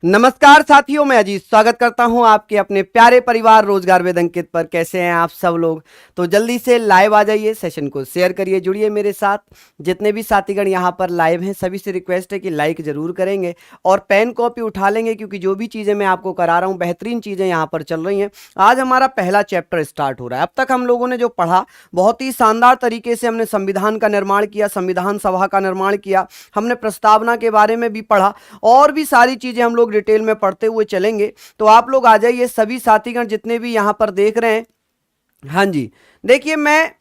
नमस्कार साथियों, मैं अजीत स्वागत करता हूं आपके अपने प्यारे परिवार रोजगार वेद अंकित पर। कैसे हैं आप सब लोग? तो जल्दी से लाइव आ जाइए, सेशन को शेयर करिए, जुड़िए मेरे साथ। जितने भी साथीगण यहां पर लाइव हैं सभी से रिक्वेस्ट है कि लाइक जरूर करेंगे और पेन कॉपी उठा लेंगे, क्योंकि जो भी चीजें मैं आपको करा रहा हूं बेहतरीन चीजें यहां पर चल रही हैं। आज हमारा पहला चैप्टर स्टार्ट हो रहा है। अब तक हम लोगों ने जो पढ़ा बहुत ही शानदार तरीके से हमने संविधान का निर्माण किया, संविधान सभा का निर्माण किया, हमने प्रस्तावना के बारे में भी पढ़ा और भी सारी चीजें हम लोग डिटेल में पढ़ते हुए चलेंगे। तो आप लोग आ जाइए सभी साथीगण जितने भी यहां पर देख रहे हैं। हाँ जी, देखिए मैं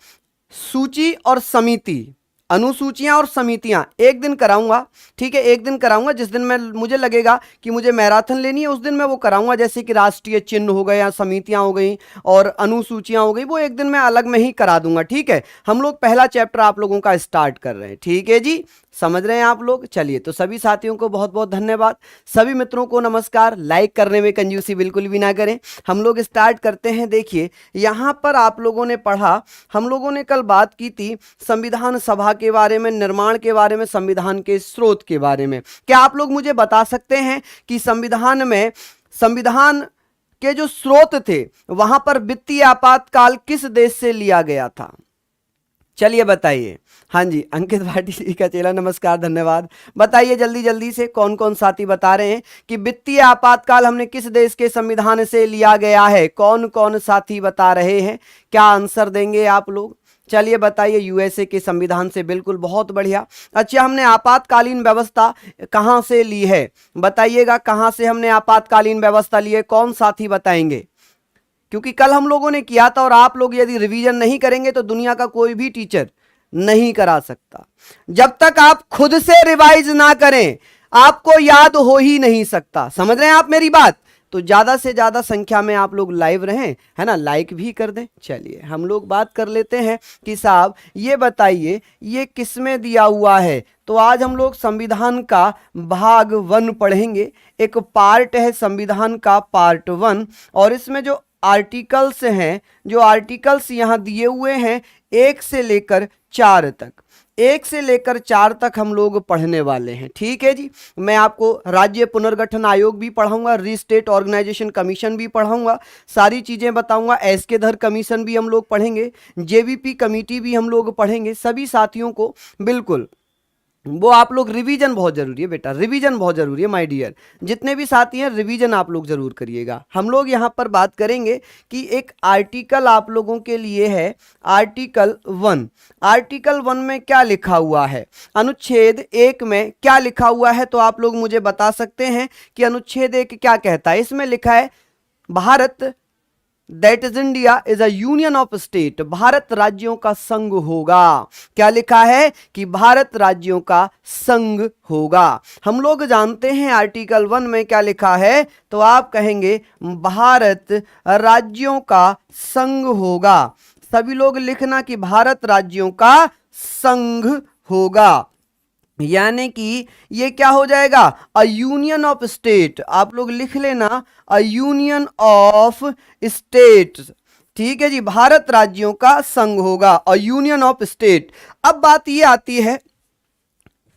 सूची और समिति, अनुसूचियां और समितियां एक दिन कराऊंगा, ठीक है। एक दिन कराऊंगा, जिस दिन मैं मुझे लगेगा कि मुझे मैराथन लेनी है उस दिन मैं वो कराऊंगा। जैसे कि राष्ट्रीय चिन्ह हो गए या समितियां हो गई और अनुसूचियां हो गई, वो एक दिन मैं अलग में ही करा दूंगा, ठीक है। हम लोग पहला चैप्टर आप लोगों का स्टार्ट कर रहे हैं, ठीक है जी, समझ रहे हैं आप लोग। चलिए, तो सभी साथियों को बहुत बहुत धन्यवाद, सभी मित्रों को नमस्कार। लाइक करने में कंजूसी बिल्कुल भी ना करें। हम लोग स्टार्ट करते हैं। देखिए यहां पर आप लोगों ने पढ़ा, हम लोगों ने कल बात की थी संविधान सभा के बारे में, निर्माण के बारे में, संविधान के स्रोत के बारे में। क्या आप लोग मुझे बता सकते हैं कि संविधान में, संविधान के जो स्रोत थे वहां पर वित्तीय आपातकाल किस देश से लिया गया था? चलिए बताइए। हाँ जी, अंकित भाटी का चेला नमस्कार, धन्यवाद। बताइए जल्दी जल्दी से कौन कौन साथी बता रहे हैं कि वित्तीय आपातकाल हमने किस देश के संविधान से लिया गया है? कौन कौन साथी बता रहे हैं? क्या आंसर देंगे आप लोग? चलिए बताइए। यूएसए के संविधान से, बिल्कुल, बहुत बढ़िया। अच्छा, हमने आपातकालीन व्यवस्था कहां से ली है? बताइएगा कहां से हमने आपातकालीन व्यवस्था ली है? कौन साथी बताएंगे? क्योंकि कल हम लोगों ने किया था और आप लोग यदि रिवीजन नहीं करेंगे तो दुनिया का कोई भी टीचर नहीं करा सकता। जब तक आप खुद से रिवाइज ना करें आपको याद हो ही नहीं सकता। समझ रहे हैं आप मेरी बात? तो ज्यादा से ज्यादा संख्या में आप लोग लाइव रहें, है ना, लाइक भी कर दें। चलिए हम लोग बात कर लेते हैं कि साहब ये बताइए ये किसमें दिया हुआ है। तो आज हम लोग संविधान का भाग 1 पढ़ेंगे। एक पार्ट है संविधान का, पार्ट 1, और इसमें जो आर्टिकल्स हैं, जो आर्टिकल्स यहां दिए हुए हैं 1 से लेकर 4 तक, 1 से लेकर 4 तक हम लोग पढ़ने वाले हैं, ठीक है जी। मैं आपको राज्य पुनर्गठन आयोग भी पढ़ाऊंगा, रीस्टेट ऑर्गेनाइजेशन कमीशन भी पढ़ाऊंगा, सारी चीजें बताऊंगा। एसके धर कमीशन भी हम लोग पढ़ेंगे, जेवीपी कमेटी भी हम लोग पढ़ेंगे। सभी साथियों को बिल्कुल वो आप लोग रिवीजन बहुत जरूरी है बेटा, रिवीजन बहुत जरूरी है माय डियर। जितने भी साथी हैं रिवीजन आप लोग जरूर करिएगा। हम लोग यहां पर बात करेंगे कि एक आर्टिकल आप लोगों के लिए है, आर्टिकल 1। आर्टिकल 1 में क्या लिखा हुआ है? अनुच्छेद 1 में क्या लिखा हुआ है? तो आप लोग मुझे बता सकते हैं कि अनुच्छेद 1 क्या कहता है? इसमें लिखा है Bharat, that is India, is a union of state. Bharat राज्यों का संघ होगा। क्या लिखा है? कि भारत राज्यों का संघ होगा। हम लोग जानते हैं आर्टिकल 1 में क्या लिखा है, तो आप कहेंगे भारत राज्यों का संघ होगा। सभी लोग लिखना कि भारत राज्यों का संघ होगा, यानी कि ये क्या हो जाएगा? A union of state. आप लोग लिख लेना, अ यूनियन ऑफ स्टेट, ठीक है जी। भारत राज्यों का संघ होगा, अ यूनियन ऑफ स्टेट। अब बात ये आती है,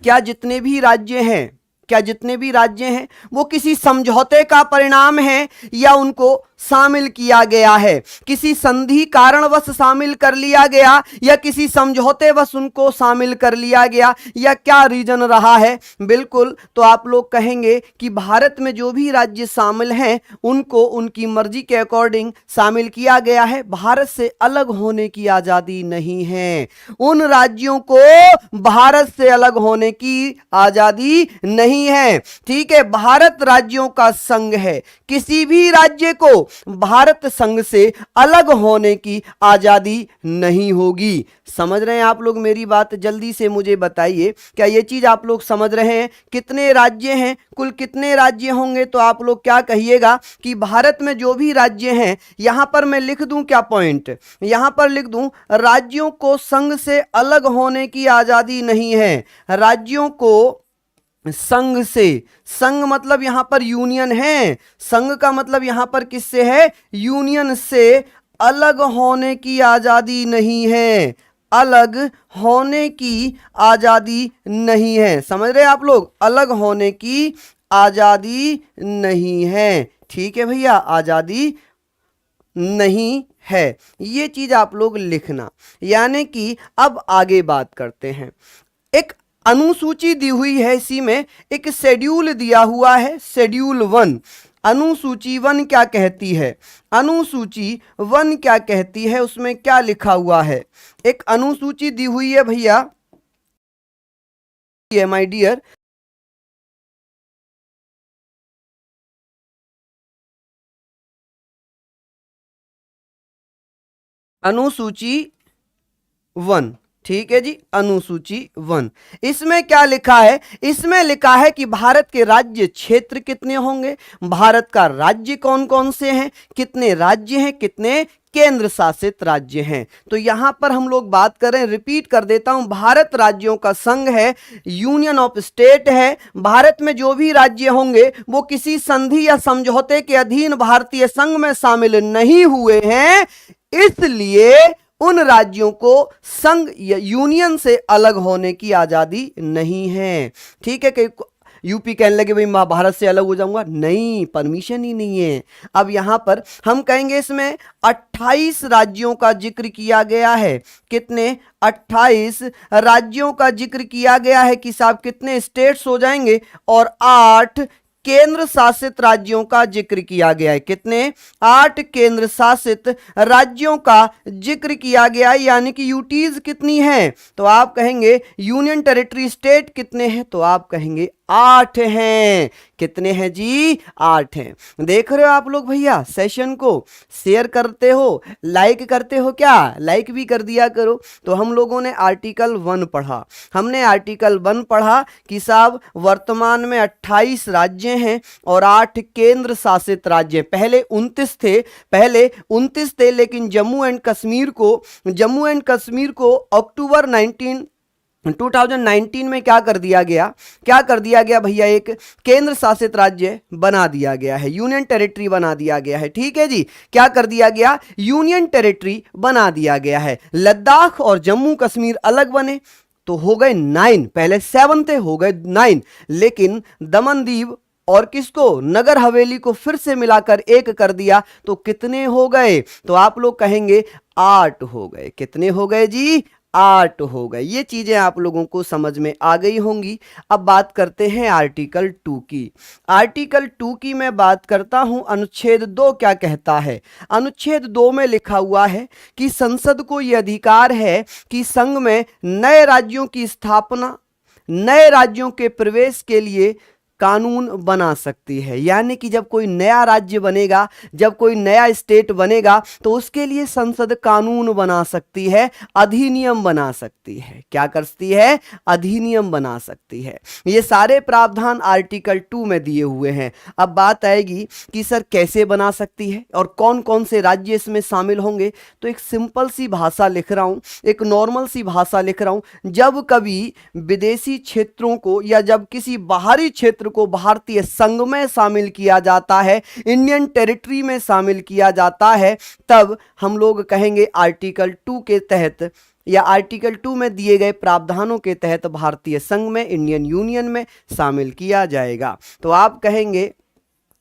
क्या जितने भी राज्य हैं, क्या जितने भी राज्य हैं वो किसी समझौते का परिणाम है या उनको शामिल किया गया है? किसी संधि कारणवश शामिल कर लिया गया या किसी समझौतेवश उनको शामिल कर लिया गया, या क्या रीजन रहा है? बिल्कुल, तो आप लोग कहेंगे कि भारत में जो भी राज्य शामिल हैं उनको उनकी मर्जी के अकॉर्डिंग शामिल किया गया है। भारत से अलग होने की आजादी नहीं है, उन राज्यों को भारत से अलग होने की आजादी नहीं है, ठीक है। भारत राज्यों का संघ है, किसी भी राज्य को भारत संघ से अलग होने की आजादी नहीं होगी। समझ रहे हैं आप लोग मेरी बात? जल्दी से मुझे बताइए, क्या ये चीज आप लोग समझ रहे हैं? कितने राज्य हैं, कुल कितने राज्य होंगे? तो आप लोग क्या कहिएगा कि भारत में जो भी राज्य हैं, यहां पर मैं लिख दूं क्या पॉइंट? यहां पर लिख दूं राज्यों को संघ से अलग होने की आजादी नहीं है। राज्यों को संघ से, संघ मतलब यहां पर यूनियन है, संघ का मतलब यहां पर किससे है? यूनियन से अलग होने की आजादी नहीं है, अलग होने की आजादी नहीं है। समझ रहे आप लोग? अलग होने की आजादी नहीं है। ठीक है भैया, आजादी नहीं है, ये चीज आप लोग लिखना। यानी कि अब आगे बात करते हैं। एक अनुसूची दी हुई है, इसी में एक शेड्यूल दिया हुआ है, शेड्यूल 1। अनुसूची 1 क्या कहती है? अनुसूची 1 क्या कहती है, उसमें क्या लिखा हुआ है? एक अनुसूची दी हुई है भैया, माय डियर। अनुसूची 1, ठीक है जी, अनुसूची 1। इसमें क्या लिखा है? इसमें लिखा है कि भारत के राज्य क्षेत्र कितने होंगे, भारत का राज्य कौन कौन से हैं, कितने राज्य हैं, कितने केंद्र शासित राज्य हैं। तो यहां पर हम लोग बात करें, रिपीट कर देता हूं, भारत राज्यों का संघ है, यूनियन ऑफ स्टेट है। भारत में जो भी राज्य होंगे वो किसी संधि या समझौते के अधीन भारतीय संघ में शामिल नहीं हुए हैं, इसलिए उन राज्यों को संघ या यूनियन से अलग होने की आजादी नहीं है। ठीक है, कि यूपी कहने लगे भाई मैं भारत से अलग हो जाऊंगा, नहीं, परमिशन ही नहीं है। अब यहां पर हम कहेंगे इसमें 28 राज्यों का जिक्र किया गया है। कितने? 28 राज्यों का जिक्र किया गया है कि साहब कितने स्टेट्स हो जाएंगे, और 8 केंद्र शासित राज्यों का जिक्र किया गया है। कितने? 8 केंद्र शासित राज्यों का जिक्र किया गया है। यानी कि यूटीज कितनी है? तो आप कहेंगे यूनियन टेरिटरी स्टेट कितने हैं? तो आप कहेंगे 8 हैं। कितने हैं जी? 8 हैं। देख रहे हो आप लोग भैया, सेशन को शेयर करते हो, लाइक करते हो क्या? लाइक भी कर दिया करो। तो हम लोगों ने आर्टिकल 1 पढ़ा, हमने आर्टिकल 1 पढ़ा कि साहब वर्तमान में 28 राज्य हैं और 8 केंद्र शासित राज्य। पहले 29 थे, लेकिन जम्मू एंड कश्मीर को अक्टूबर 2019 में क्या कर दिया गया भैया? एक केंद्र शासित राज्य बना दिया गया है, यूनियन टेरिटरी बना दिया गया है। ठीक है जी, क्या कर दिया गया? यूनियन टेरिटरी बना दिया गया है। लद्दाख और जम्मू कश्मीर अलग बने तो हो गए 9, पहले 7 थे, हो गए 9। लेकिन दमन दीव और किसको? नगर हवेली को फिर से मिलाकर एक कर दिया, तो कितने हो गए? तो आप लोग कहेंगे 8 हो गए। कितने हो गए जी? 8 हो गए। ये चीजें आप लोगों को समझ में आ गई होंगी। अब बात करते हैं आर्टिकल 2 की। आर्टिकल 2 की मैं बात करता हूं, अनुच्छेद 2 क्या कहता है? अनुच्छेद 2 में लिखा हुआ है कि संसद को यह अधिकार है कि संघ में नए राज्यों की स्थापना, नए राज्यों के प्रवेश के लिए कानून बना सकती है। यानी कि जब कोई नया राज्य बनेगा, जब कोई नया स्टेट बनेगा, तो उसके लिए संसद कानून बना सकती है, अधिनियम बना सकती है। क्या कर सकती है? अधिनियम बना सकती है। ये सारे प्रावधान आर्टिकल 2 में दिए हुए हैं। अब बात आएगी कि सर कैसे बना सकती है और कौन कौन से राज्य इसमें शामिल होंगे। तो एक सिंपल सी भाषा लिख रहा हूं, एक नॉर्मल सी भाषा लिख रहा हूं। जब कभी विदेशी क्षेत्रों को या जब किसी बाहरी क्षेत्र को भारतीय संघ में शामिल किया जाता है, इंडियन टेरिटरी में शामिल किया जाता है, तब हम लोग कहेंगे आर्टिकल 2 के तहत या आर्टिकल 2 में दिए गए प्रावधानों के तहत भारतीय संघ में, इंडियन यूनियन में शामिल किया जाएगा। तो आप कहेंगे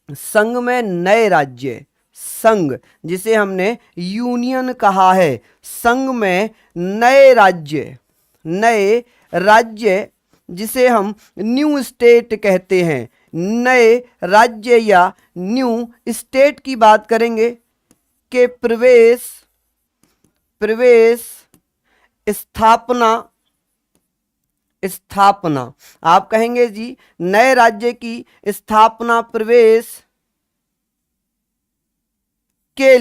संघ में नए राज्य, संघ जिसे हमने यूनियन कहा है, संघ में नए राज्य जिसे हम न्यू स्टेट कहते हैं, नए राज्य या न्यू स्टेट की बात करेंगे के प्रवेश स्थापना आप कहेंगे जी नए राज्य की स्थापना प्रवेश के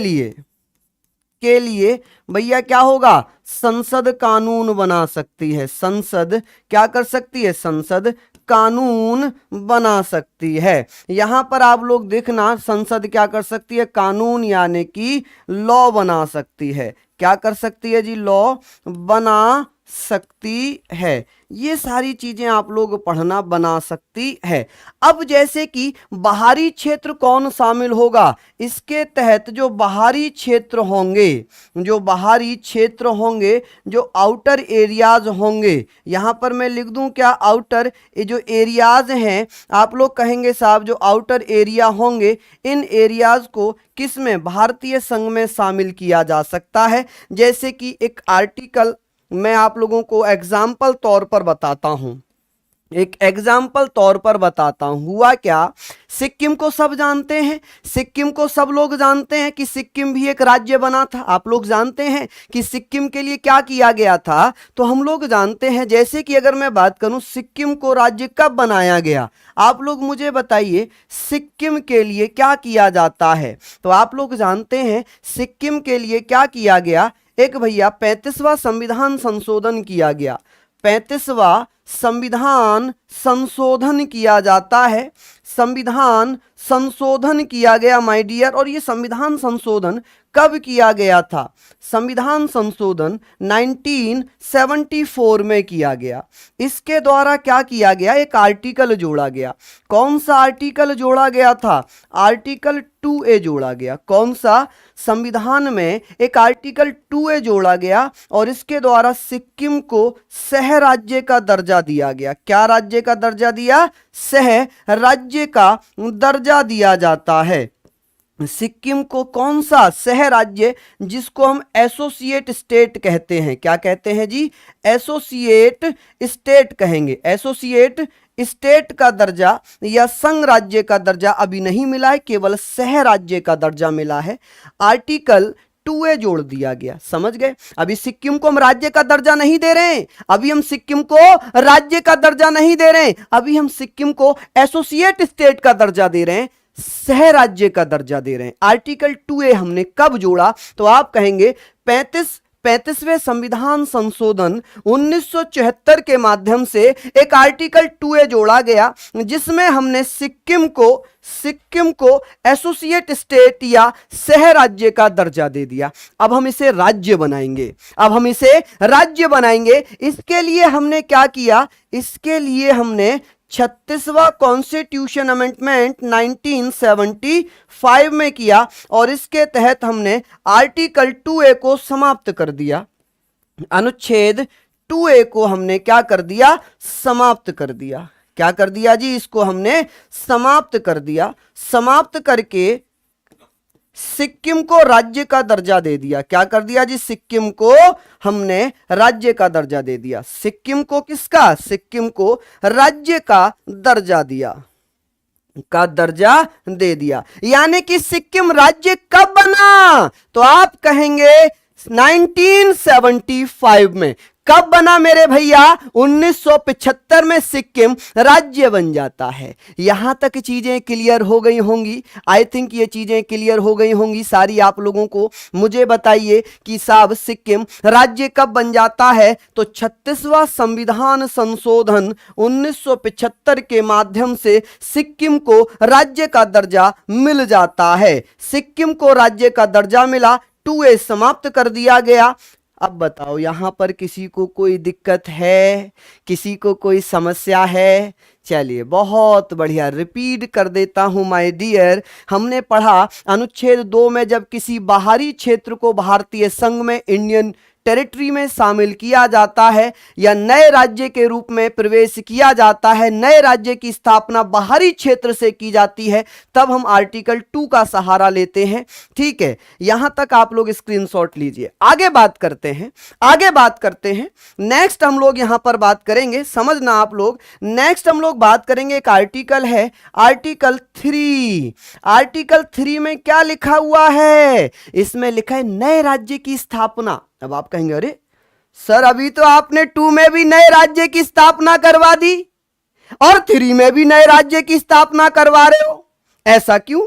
लिए भैया क्या होगा? संसद कानून बना सकती है। संसद क्या कर सकती है? संसद कानून बना सकती है। यहां पर आप लोग देखना, संसद क्या कर सकती है? कानून यानी कि लॉ बना सकती है। क्या कर सकती है जी? लॉ बना सकती है। ये सारी चीजें आप लोग पढ़ना बना सकती है। अब जैसे कि बाहरी क्षेत्र कौन शामिल होगा, इसके तहत जो बाहरी क्षेत्र होंगे, जो बाहरी क्षेत्र होंगे, जो आउटर एरियाज होंगे, यहां पर मैं लिख दूं क्या, आउटर, ये जो एरियाज हैं आप लोग कहेंगे साहब जो आउटर एरिया होंगे, इन एरियाज को किस में, भारतीय संघ में शामिल किया जा सकता है। जैसे कि एक आर्टिकल मैं आप लोगों को एग्जाम्पल तौर पर बताता हूं, एक एग्जाम्पल तौर पर बताता हूं। हुआ क्या, सिक्किम को सब जानते हैं, सिक्किम को सब लोग जानते हैं कि सिक्किम भी एक राज्य बना था। आप लोग जानते हैं कि सिक्किम के लिए क्या किया गया था, तो हम लोग जानते हैं। जैसे कि अगर मैं बात करूं सिक्किम को राज्य कब बनाया गया, आप लोग मुझे बताइए सिक्किम के लिए क्या किया जाता है। तो आप लोग जानते हैं सिक्किम के लिए क्या किया गया, एक भैया 35वां संविधान संशोधन किया गया, 35वां संविधान संशोधन किया जाता है, संविधान संशोधन किया गया माय डियर। और ये संविधान संशोधन कब किया गया था, संविधान संशोधन 1974 में किया गया। इसके द्वारा क्या किया गया, एक आर्टिकल जोड़ा गया। कौन सा आर्टिकल जोड़ा गया था, आर्टिकल 2A जोड़ा गया। कौन सा, संविधान में एक आर्टिकल 2A जोड़ा गया और इसके द्वारा सिक्किम को सह राज्य का दर्जा दिया गया। क्या राज्य का दर्जा दिया, सह राज्य का दर्जा दिया जाता है। सिक्किम को कौन सा, सह राज्य, जिसको हम एसोसिएट स्टेट कहते हैं। क्या कहते हैं जी, एसोसिएट स्टेट कहेंगे। एसोसिएट स्टेट का दर्जा या संघ राज्य का दर्जा अभी नहीं मिला है, केवल सह राज्य का दर्जा मिला है। आर्टिकल 2A जोड़ दिया गया, समझ गए। अभी सिक्किम को हम राज्य का दर्जा नहीं दे रहे हैं, अभी हम सिक्किम को राज्य का दर्जा नहीं दे रहे हैं, अभी हम सिक्किम को एसोसिएट स्टेट का दर्जा दे रहे हैं, सह राज्य का दर्जा दे रहे हैं। आर्टिकल 2A हमने कब जोड़ा, तो आप कहेंगे 35वें संविधान संशोधन 1974 के माध्यम से एक आर्टिकल 2A जोड़ा गया, जिसमें हमने सिक्किम को एसोसिएट स्टेट या सह राज्य का दर्जा दे दिया। अब हम इसे राज्य बनाएंगे, अब हम इसे राज्य बनाएंगे। इसके लिए हमने क्या किया, इसके लिए हमने 36वां कॉन्स्टिट्यूशन अमेंडमेंट 1975 में किया और इसके तहत हमने आर्टिकल 2A को समाप्त कर दिया। अनुच्छेद 2A को हमने क्या कर दिया, समाप्त कर दिया। क्या कर दिया जी, इसको हमने समाप्त कर दिया। समाप्त करके सिक्किम को राज्य का दर्जा दे दिया। क्या कर दिया जी, सिक्किम को हमने राज्य का दर्जा दे दिया। सिक्किम को किसका, सिक्किम को राज्य का दर्जा दिया, का दर्जा दे दिया। यानी कि सिक्किम राज्य कब बना, तो आप कहेंगे 1975 में। कब बना मेरे भैया, 1975 में सिक्किम राज्य बन जाता है। यहां तक चीजें क्लियर हो गई होंगी, आई थिंक ये चीजें क्लियर हो गई होंगी सारी आप लोगों को। मुझे बताइए कि साहब सिक्किम राज्य कब बन जाता है, तो 36वां संविधान संशोधन 1975 के माध्यम से सिक्किम को राज्य का दर्जा मिल जाता है। सिक्किम को राज्य का दर्जा मिला, 2A समाप्त कर दिया गया। अब बताओ यहां पर किसी को कोई दिक्कत है, किसी को कोई समस्या है? चलिए बहुत बढ़िया, रिपीट कर देता हूं माय डियर। हमने पढ़ा अनुच्छेद 2 में जब किसी बाहरी क्षेत्र को भारतीय संघ में, इंडियन टेरिटरी में शामिल किया जाता है या नए राज्य के रूप में प्रवेश किया जाता है, नए राज्य की स्थापना बाहरी क्षेत्र से की जाती है, तब हम आर्टिकल 2 का सहारा लेते हैं। ठीक है, यहां तक आप लोग स्क्रीनशॉट लीजिए। आगे बात करते हैं, आगे बात करते हैं। नेक्स्ट हम लोग यहां पर बात करेंगे, समझना आप लोग, नेक्स्ट हम लोग बात करेंगे, एक आर्टिकल है आर्टिकल 3। आर्टिकल 3 में क्या लिखा हुआ है, इसमें लिखा है नए राज्य की स्थापना। अब आप कहेंगे अरे सर अभी तो आपने 2 में भी नए राज्य की स्थापना करवा दी और 3 में भी नए राज्य की स्थापना करवा रहे हो, ऐसा क्यों?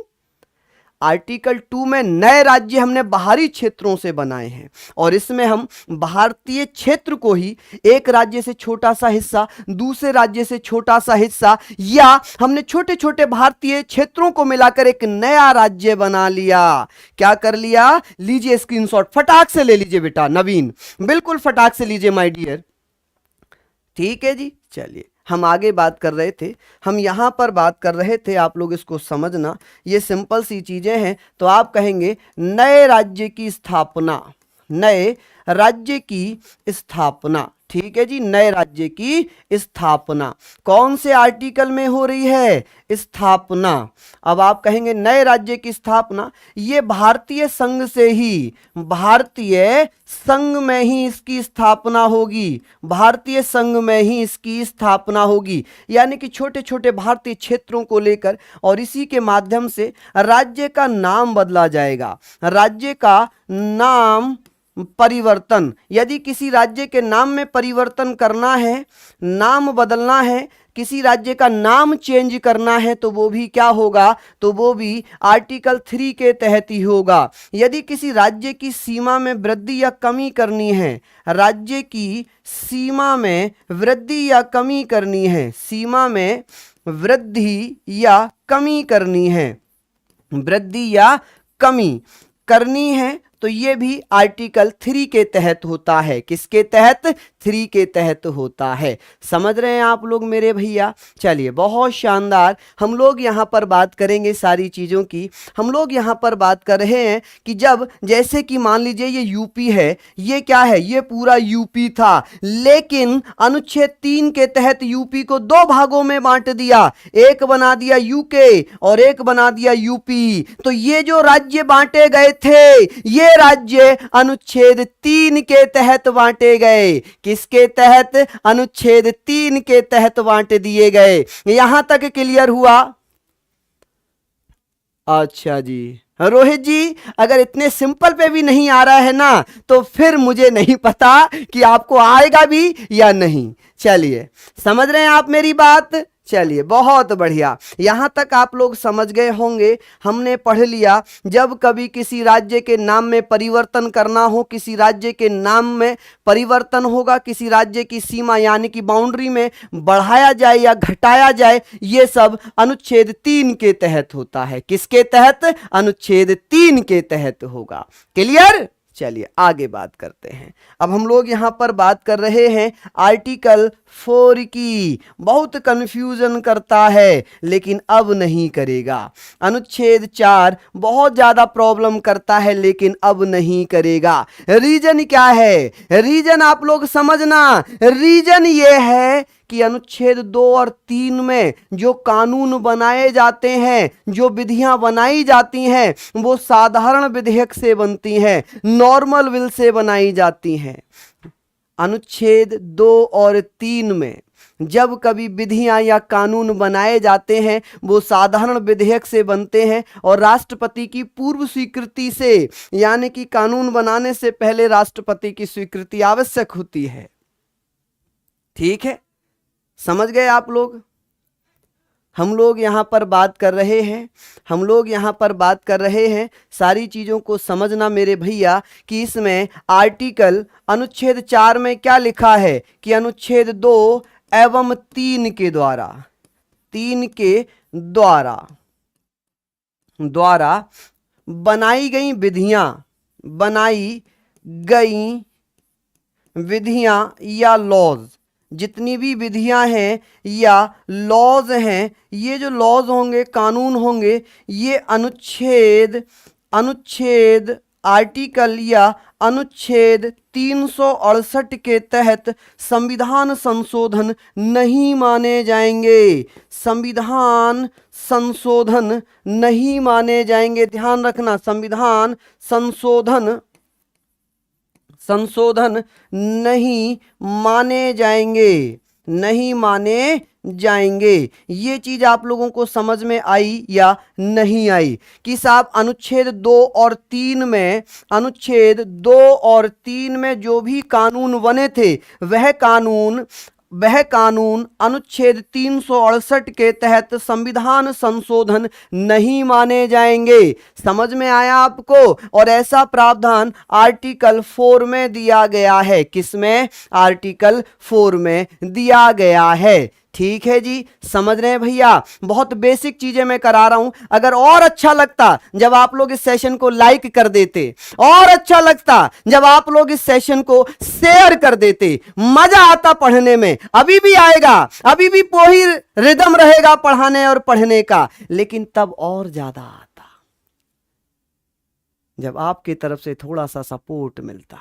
आर्टिकल 2 में नए राज्य हमने बाहरी क्षेत्रों से बनाए हैं और इसमें हम भारतीय क्षेत्र को ही एक राज्य से छोटा सा हिस्सा, दूसरे राज्य से छोटा सा हिस्सा, या हमने छोटे छोटे भारतीय क्षेत्रों को मिलाकर एक नया राज्य बना लिया। क्या कर लिया? लीजिए स्क्रीनशॉट, फटाक से ले लीजिए बेटा नवीन, बिल्कुल फटाक से लीजिए माय डियर। ठीक है जी। चलिए हम आगे बात कर रहे थे, हम यहाँ पर बात कर रहे थे, आप लोग इसको समझना, ये सिंपल सी चीजें हैं। तो आप कहेंगे नए राज्य की स्थापना, नए राज्य की स्थापना, ठीक है जी, नए राज्य की स्थापना कौन से आर्टिकल में हो रही है? स्थापना। अब आप कहेंगे नए राज्य की स्थापना, ये भारतीय संघ से ही, भारतीय संघ में ही इसकी स्थापना होगी, भारतीय संघ में ही इसकी स्थापना होगी, यानी कि छोटे छोटे भारतीय क्षेत्रों को लेकर, और इसी के माध्यम से राज्य का नाम बदला जाएगा, राज्य का नाम परिवर्तन। यदि किसी राज्य के नाम में परिवर्तन करना है, नाम बदलना है, किसी राज्य का नाम चेंज करना है, तो वो भी क्या होगा? तो वो भी आर्टिकल 3 के तहत ही होगा। यदि किसी राज्य की सीमा में वृद्धि या कमी करनी है, राज्य की सीमा में वृद्धि या कमी करनी है, सीमा में वृद्धि या कमी करनी है, वृद्धि या कमी करनी है, तो ये भी आर्टिकल 3 के तहत होता है। किसके तहत? 3 के तहत होता है। समझ रहे हैं आप लोग मेरे भैया? चलिए बहुत शानदार। हम लोग यहाँ पर बात करेंगे सारी चीज़ों की। हम लोग यहाँ पर बात कर रहे हैं कि जब, जैसे कि मान लीजिए ये यूपी है, ये क्या है? ये पूरा यूपी था, लेकिन अनुच्छेद 3 के तहत यूपी को 2 भागों में बांट दिया, एक बना दिया यूके और एक बना दिया यूपी। तो ये जो राज्य बांटे गए थे, ये राज्य अनुच्छेद 3 के तहत बांटे गए। किसके तहत? अनुच्छेद 3 के तहत बांट दिए गए। यहां तक क्लियर हुआ? अच्छा जी रोहित जी, अगर इतने सिंपल पे भी नहीं आ रहा है ना, तो फिर मुझे नहीं पता कि आपको आएगा भी या नहीं। चलिए समझ रहे हैं आप मेरी बात? चलिए बहुत बढ़िया, यहां तक आप लोग समझ गए होंगे। हमने पढ़ लिया, जब कभी किसी राज्य के नाम में परिवर्तन करना हो, किसी राज्य के नाम में परिवर्तन होगा, किसी राज्य की सीमा यानी कि बाउंड्री में बढ़ाया जाए या घटाया जाए, ये सब अनुच्छेद 3 के तहत होता है। किसके तहत? अनुच्छेद 3 के तहत होगा। क्लियर? चलिए आगे बात करते हैं। अब हम लोग यहां पर बात कर रहे हैं आर्टिकल 4 की। बहुत कंफ्यूजन करता है, लेकिन अब नहीं करेगा। अनुच्छेद 4 बहुत ज्यादा प्रॉब्लम करता है, लेकिन अब नहीं करेगा। रीजन क्या है? रीजन आप लोग समझना, रीजन ये है कि अनुच्छेद 2 और 3 में जो कानून बनाए जाते हैं, जो विधियां बनाई जाती हैं, वो साधारण विधेयक से बनती हैं, नॉर्मल विल से बनाई जाती हैं। अनुच्छेद 2 और 3 में जब कभी विधियां या कानून बनाए जाते हैं, वो साधारण विधेयक से बनते हैं और राष्ट्रपति की पूर्व स्वीकृति से, यानी कि कानून बनाने से पहले राष्ट्रपति की स्वीकृति आवश्यक होती है। ठीक है, समझ गए आप लोग? हम लोग यहाँ पर बात कर रहे हैं, हम लोग यहाँ पर बात कर रहे हैं, सारी चीज़ों को समझना मेरे भैया, कि इसमें आर्टिकल अनुच्छेद 4 में क्या लिखा है कि अनुच्छेद 2 एवं 3 के द्वारा, 3 के द्वारा बनाई गई विधियां या लॉज, जितनी भी विधियां हैं या लॉज हैं, ये जो लॉज होंगे, कानून होंगे, ये अनुच्छेद आर्टिकल या अनुच्छेद 368 के तहत संविधान संशोधन नहीं माने जाएंगे। संविधान संशोधन नहीं माने जाएंगे, ध्यान रखना, संविधान संशोधन नहीं माने जाएंगे, नहीं माने जाएंगे। ये चीज आप लोगों को समझ में आई या नहीं आई? कि साहब अनुच्छेद 2 और 3 में, अनुच्छेद 2 और 3 में जो भी कानून बने थे, वह कानून अनुच्छेद 368 के तहत संविधान संशोधन नहीं माने जाएंगे। समझ में आया आपको? और ऐसा प्रावधान आर्टिकल 4 में दिया गया है। किसमें? आर्टिकल 4 में दिया गया है। ठीक है जी, समझ रहे हैं भैया, बहुत बेसिक चीजें मैं करा रहा हूं। अगर और अच्छा लगता जब आप लोग इस सेशन को लाइक कर देते, और अच्छा लगता जब आप लोग इस सेशन को शेयर कर देते, मजा आता पढ़ने में, अभी भी आएगा, अभी भी वही रिदम रहेगा पढ़ाने और पढ़ने का, लेकिन तब और ज्यादा आता जब आपकी तरफ से थोड़ा सा सपोर्ट मिलता।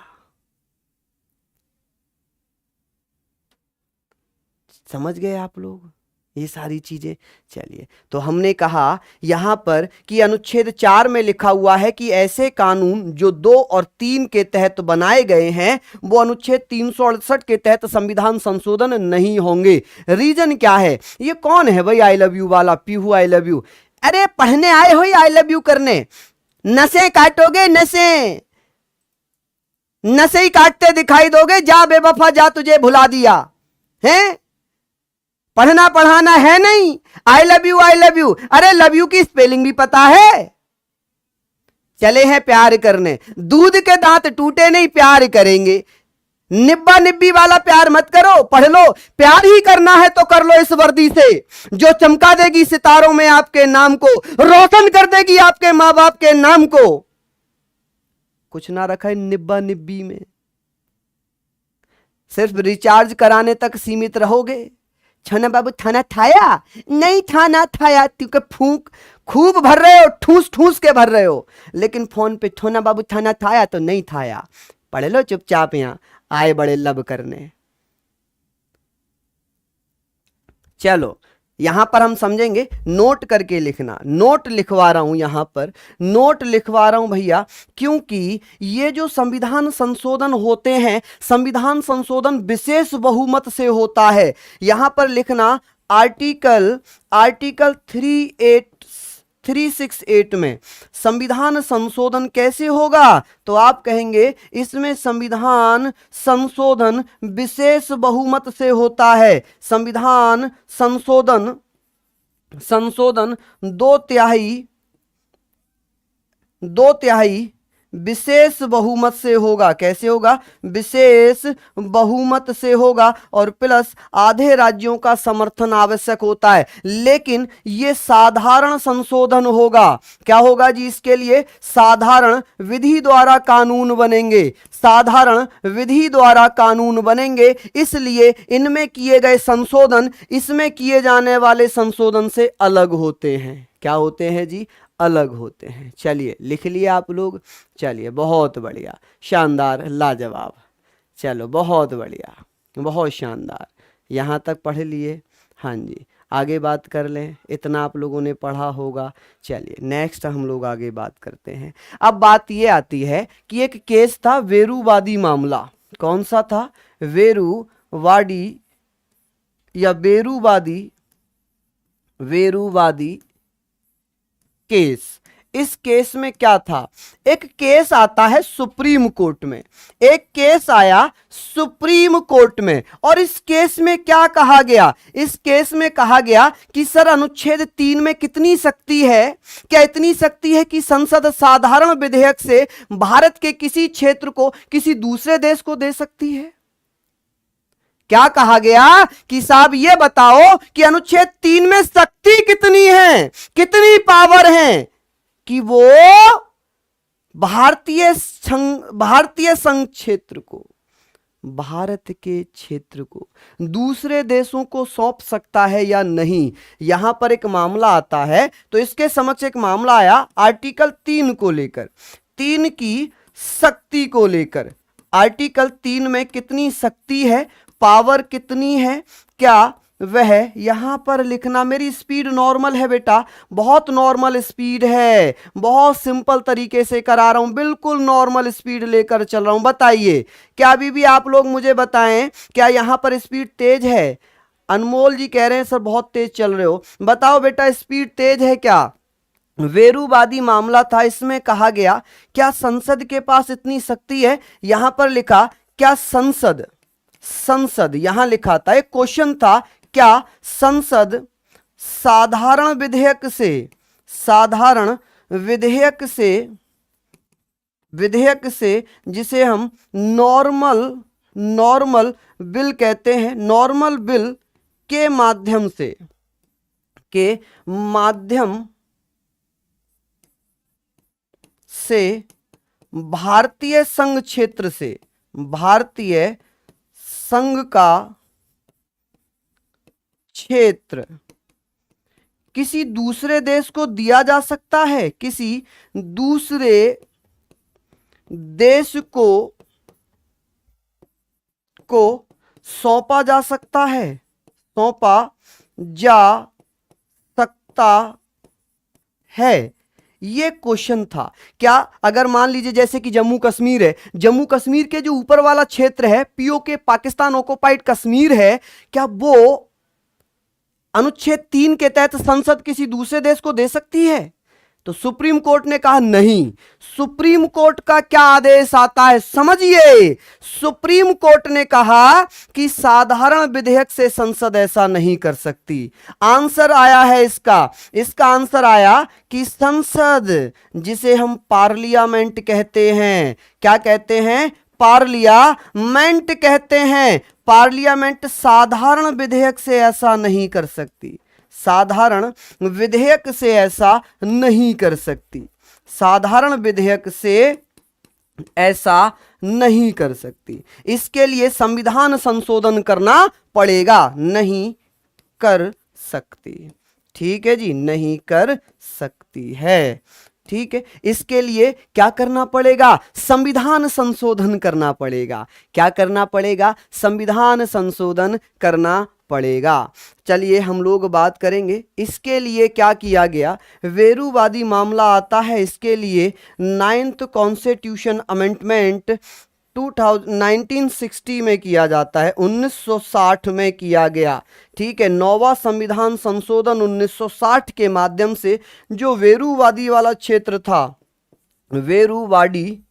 समझ गए आप लोग ये सारी चीजें? चलिए, तो हमने कहा यहां पर कि अनुच्छेद 4 में लिखा हुआ है कि ऐसे कानून जो 2 और 3 के तहत बनाए गए हैं वो अनुच्छेद 368 के तहत संविधान संशोधन नहीं होंगे। रीजन क्या है? ये कौन है भाई आई लव यू वाला? Pihu I love you? अरे पढ़ने आए हो या आई लव यू करने? नसें काटोगे? नसें नसें ही काटते दिखाई दोगे। जा बेवफा जा, तुझे भुला दिया है। पढ़ना पढ़ाना है नहीं। I love you I love you, अरे लव यू की स्पेलिंग भी पता है। चले हैं प्यार करने, दूध के दांत टूटे नहीं प्यार करेंगे। निब्बा निब्बी वाला प्यार मत करो, पढ़ लो। प्यार ही करना है तो कर लो इस वर्दी से जो चमका देगी सितारों में आपके नाम को, रोशन कर देगी आपके मां बाप के नाम को। कुछ ना रखा है निब्बा निब्बी में, सिर्फ रिचार्ज कराने तक सीमित रहोगे। छना बाबू थाना थाया? नहीं थाना थाया, क्योंकि फूंक खूब भर रहे हो, ठूस ठूस के भर रहे हो, लेकिन फोन पे छोना बाबू थाना थाया तो नहीं थाया। पढ़ लो चुपचाप, यहां आए बड़े लब करने। चलो यहां पर हम समझेंगे, नोट करके लिखना। नोट लिखवा रहा हूं यहां पर, नोट लिखवा रहा हूं भैया, क्योंकि ये जो संविधान संशोधन होते हैं, संविधान संशोधन विशेष बहुमत से होता है। यहां पर लिखना आर्टिकल 368 में संविधान संशोधन कैसे होगा? तो आप कहेंगे इसमें संविधान संशोधन विशेष बहुमत से होता है। संविधान संशोधन 2/3 विशेष बहुमत से होगा। कैसे होगा? विशेष बहुमत से होगा, और प्लस आधे राज्यों का समर्थन आवश्यक होता है। लेकिन यह साधारण संशोधन होगा। क्या होगा जी? इसके लिए साधारण विधि द्वारा कानून बनेंगे, साधारण विधि द्वारा कानून बनेंगे। इसलिए इनमें किए गए संशोधन इसमें किए जाने वाले संशोधन से अलग होते हैं। क्या होते हैं जी? अलग होते हैं। चलिए लिख लिया आप लोग? चलिए बहुत बढ़िया, शानदार, लाजवाब। चलो बहुत बढ़िया, बहुत शानदार, यहाँ तक पढ़ लिए। हाँ जी, आगे बात कर लें, इतना आप लोगों ने पढ़ा होगा। चलिए नेक्स्ट हम लोग आगे बात करते हैं। अब बात ये आती है कि एक केस था वेरुवादी मामला। कौन सा था? वेरुवादी या वेरुवादी केस। इस केस में क्या था? एक केस आता है सुप्रीम कोर्ट में, एक केस आया सुप्रीम कोर्ट में, और इस केस में क्या कहा गया? इस केस में कहा गया कि सर अनुच्छेद 3 में कितनी शक्ति है? क्या इतनी शक्ति है कि संसद साधारण विधेयक से भारत के किसी क्षेत्र को किसी दूसरे देश को दे सकती है? क्या कहा गया कि साहब ये बताओ कि अनुच्छेद 3 में शक्ति कितनी है, कितनी पावर है कि वो भारतीय संघ क्षेत्र को, भारत के क्षेत्र को दूसरे देशों को सौंप सकता है या नहीं। यहां पर एक मामला आता है, तो इसके समक्ष एक मामला आया आर्टिकल 3 को लेकर, 3 की शक्ति को लेकर। आर्टिकल 3 में कितनी शक्ति है, पावर कितनी है, क्या वह यहां पर लिखना। मेरी स्पीड नॉर्मल है बेटा, बहुत नॉर्मल स्पीड है, बहुत सिंपल तरीके से करा रहा हूं, बिल्कुल नॉर्मल स्पीड लेकर चल रहा हूं। बताइए क्या अभी भी आप लोग मुझे बताएं, क्या यहां पर स्पीड तेज है? अनमोल जी कह रहे हैं सर बहुत तेज चल रहे हो। बताओ बेटा स्पीड तेज है क्या? वेरुवादी मामला था, इसमें कहा गया क्या संसद के पास इतनी शक्ति है? यहां पर लिखा क्या संसद यहां लिखा था, एक क्वेश्चन था, क्या संसद साधारण विधेयक से जिसे हम नॉर्मल बिल कहते हैं, नॉर्मल बिल के माध्यम से, के माध्यम से भारतीय संघ क्षेत्र से, भारतीय संघ का क्षेत्र किसी दूसरे देश को दिया जा सकता है, किसी दूसरे देश को सौंपा जा सकता है, सौंपा जा सकता है। ये क्वेश्चन था। क्या अगर मान लीजिए जैसे कि जम्मू कश्मीर है, जम्मू कश्मीर के जो ऊपर वाला क्षेत्र है पीओके, पाकिस्तान ऑक्युपाइड कश्मीर है, क्या वो अनुच्छेद 3 के तहत संसद किसी दूसरे देश को दे सकती है? तो सुप्रीम कोर्ट ने कहा नहीं। सुप्रीम कोर्ट का क्या आदेश आता है समझिए। सुप्रीम कोर्ट ने कहा कि साधारण विधेयक से संसद ऐसा नहीं कर सकती। आंसर आया है इसका आंसर आया कि संसद, जिसे हम पार्लियामेंट कहते हैं, क्या कहते हैं? पार्लियामेंट कहते हैं। पार्लियामेंट साधारण विधेयक से ऐसा नहीं कर सकती, साधारण विधेयक से ऐसा नहीं कर सकती, साधारण विधेयक से ऐसा नहीं कर सकती। इसके लिए संविधान संशोधन करना पड़ेगा, नहीं कर सकती। ठीक है जी, नहीं कर सकती है। ठीक है, इसके लिए क्या करना पड़ेगा? संविधान संशोधन करना पड़ेगा। क्या करना पड़ेगा? संविधान संशोधन करना पड़ेगा। चलिए हम लोग बात करेंगे इसके लिए क्या किया गया। वेरुवादी मामला आता है, इसके लिए 9th कॉन्स्टिट्यूशन अमेंडमेंट 1960 में किया जाता है, 1960 में किया गया। ठीक है, 9वां संविधान संशोधन 1960 के माध्यम से जो वेरुवादी वाला क्षेत्र था, वेरुवाड़ी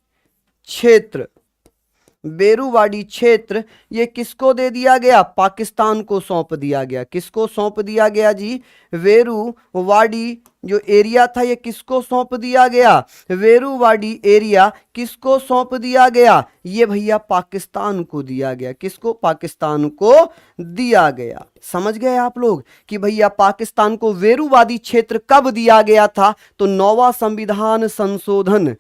क्षेत्र ये किसको दे दिया गया? पाकिस्तान को सौंप दिया गया। किसको सौंप दिया गया जी? वेरुवाड़ी जो एरिया था ये किसको सौंप दिया गया? वेरुवाड़ी एरिया किसको सौंप दिया गया? ये भैया पाकिस्तान को दिया गया। किसको? पाकिस्तान को दिया गया। समझ गए आप लोग कि भैया पाकिस्तान को वेरुवादी क्षेत्र कब दिया गया था? तो 9वां संविधान संशोधन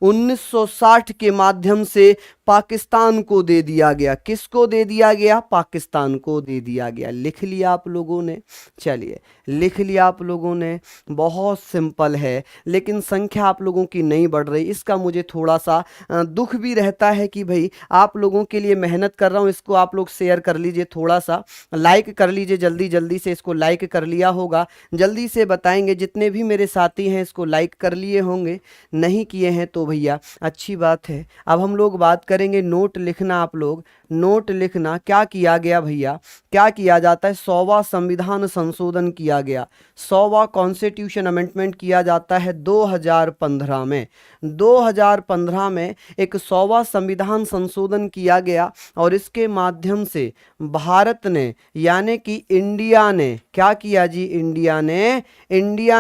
1960 के माध्यम से पाकिस्तान को दे दिया गया। किसको दे दिया गया? पाकिस्तान को दे दिया गया। लिख लिया आप लोगों ने? चलिए लिख लिया आप लोगों ने। बहुत सिंपल है, लेकिन संख्या आप लोगों की नहीं बढ़ रही। इसका मुझे थोड़ा सा दुख भी रहता है कि भाई आप लोगों के लिए मेहनत कर रहा हूँ। इसको आप लोग शेयर कर लीजिए, थोड़ा सा लाइक कर लीजिए, जल्दी जल्दी से इसको लाइक कर लिया होगा। जल्दी से बताएंगे, जितने भी मेरे साथी हैं इसको लाइक कर लिए होंगे, नहीं किए हैं तो भैया अच्छी बात है। अब हम लोग बात करेंगे, नोट लिखना आप लोग, नोट लिखना। क्या किया गया भैया? क्या किया जाता है? 100वां संविधान संशोधन किया गया, 100वां कॉन्स्टिट्यूशन अमेंडमेंट किया जाता है 2015 में। 2015 में एक 100वां संविधान संशोधन किया गया और इसके माध्यम से भारत ने, यानी कि इंडिया ने क्या किया जी? इंडिया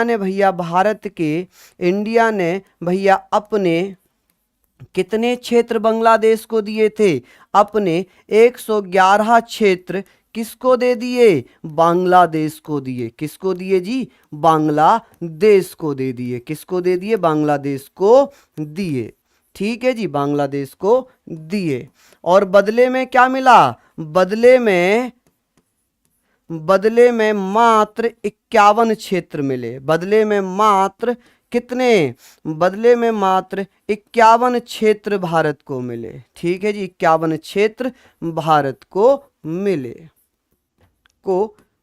ने भैया भारत के, इंडिया ने भैया अपने कितने क्षेत्र बांग्लादेश को दिए थे? अपने 111 क्षेत्र किसको दे दिए? बांग्लादेश को दिए। किसको दिए जी? बांग्लादेश को दे दिए। किसको दे दिए? बांग्लादेश को दिए। ठीक है जी, बांग्लादेश को दिए। और बदले में क्या मिला? बदले में मात्र 51 क्षेत्र मिले। बदले में मात्र कितने? बदले में मात्र 51 क्षेत्र भारत को मिले। ठीक है जी, 51 क्षेत्र भारत को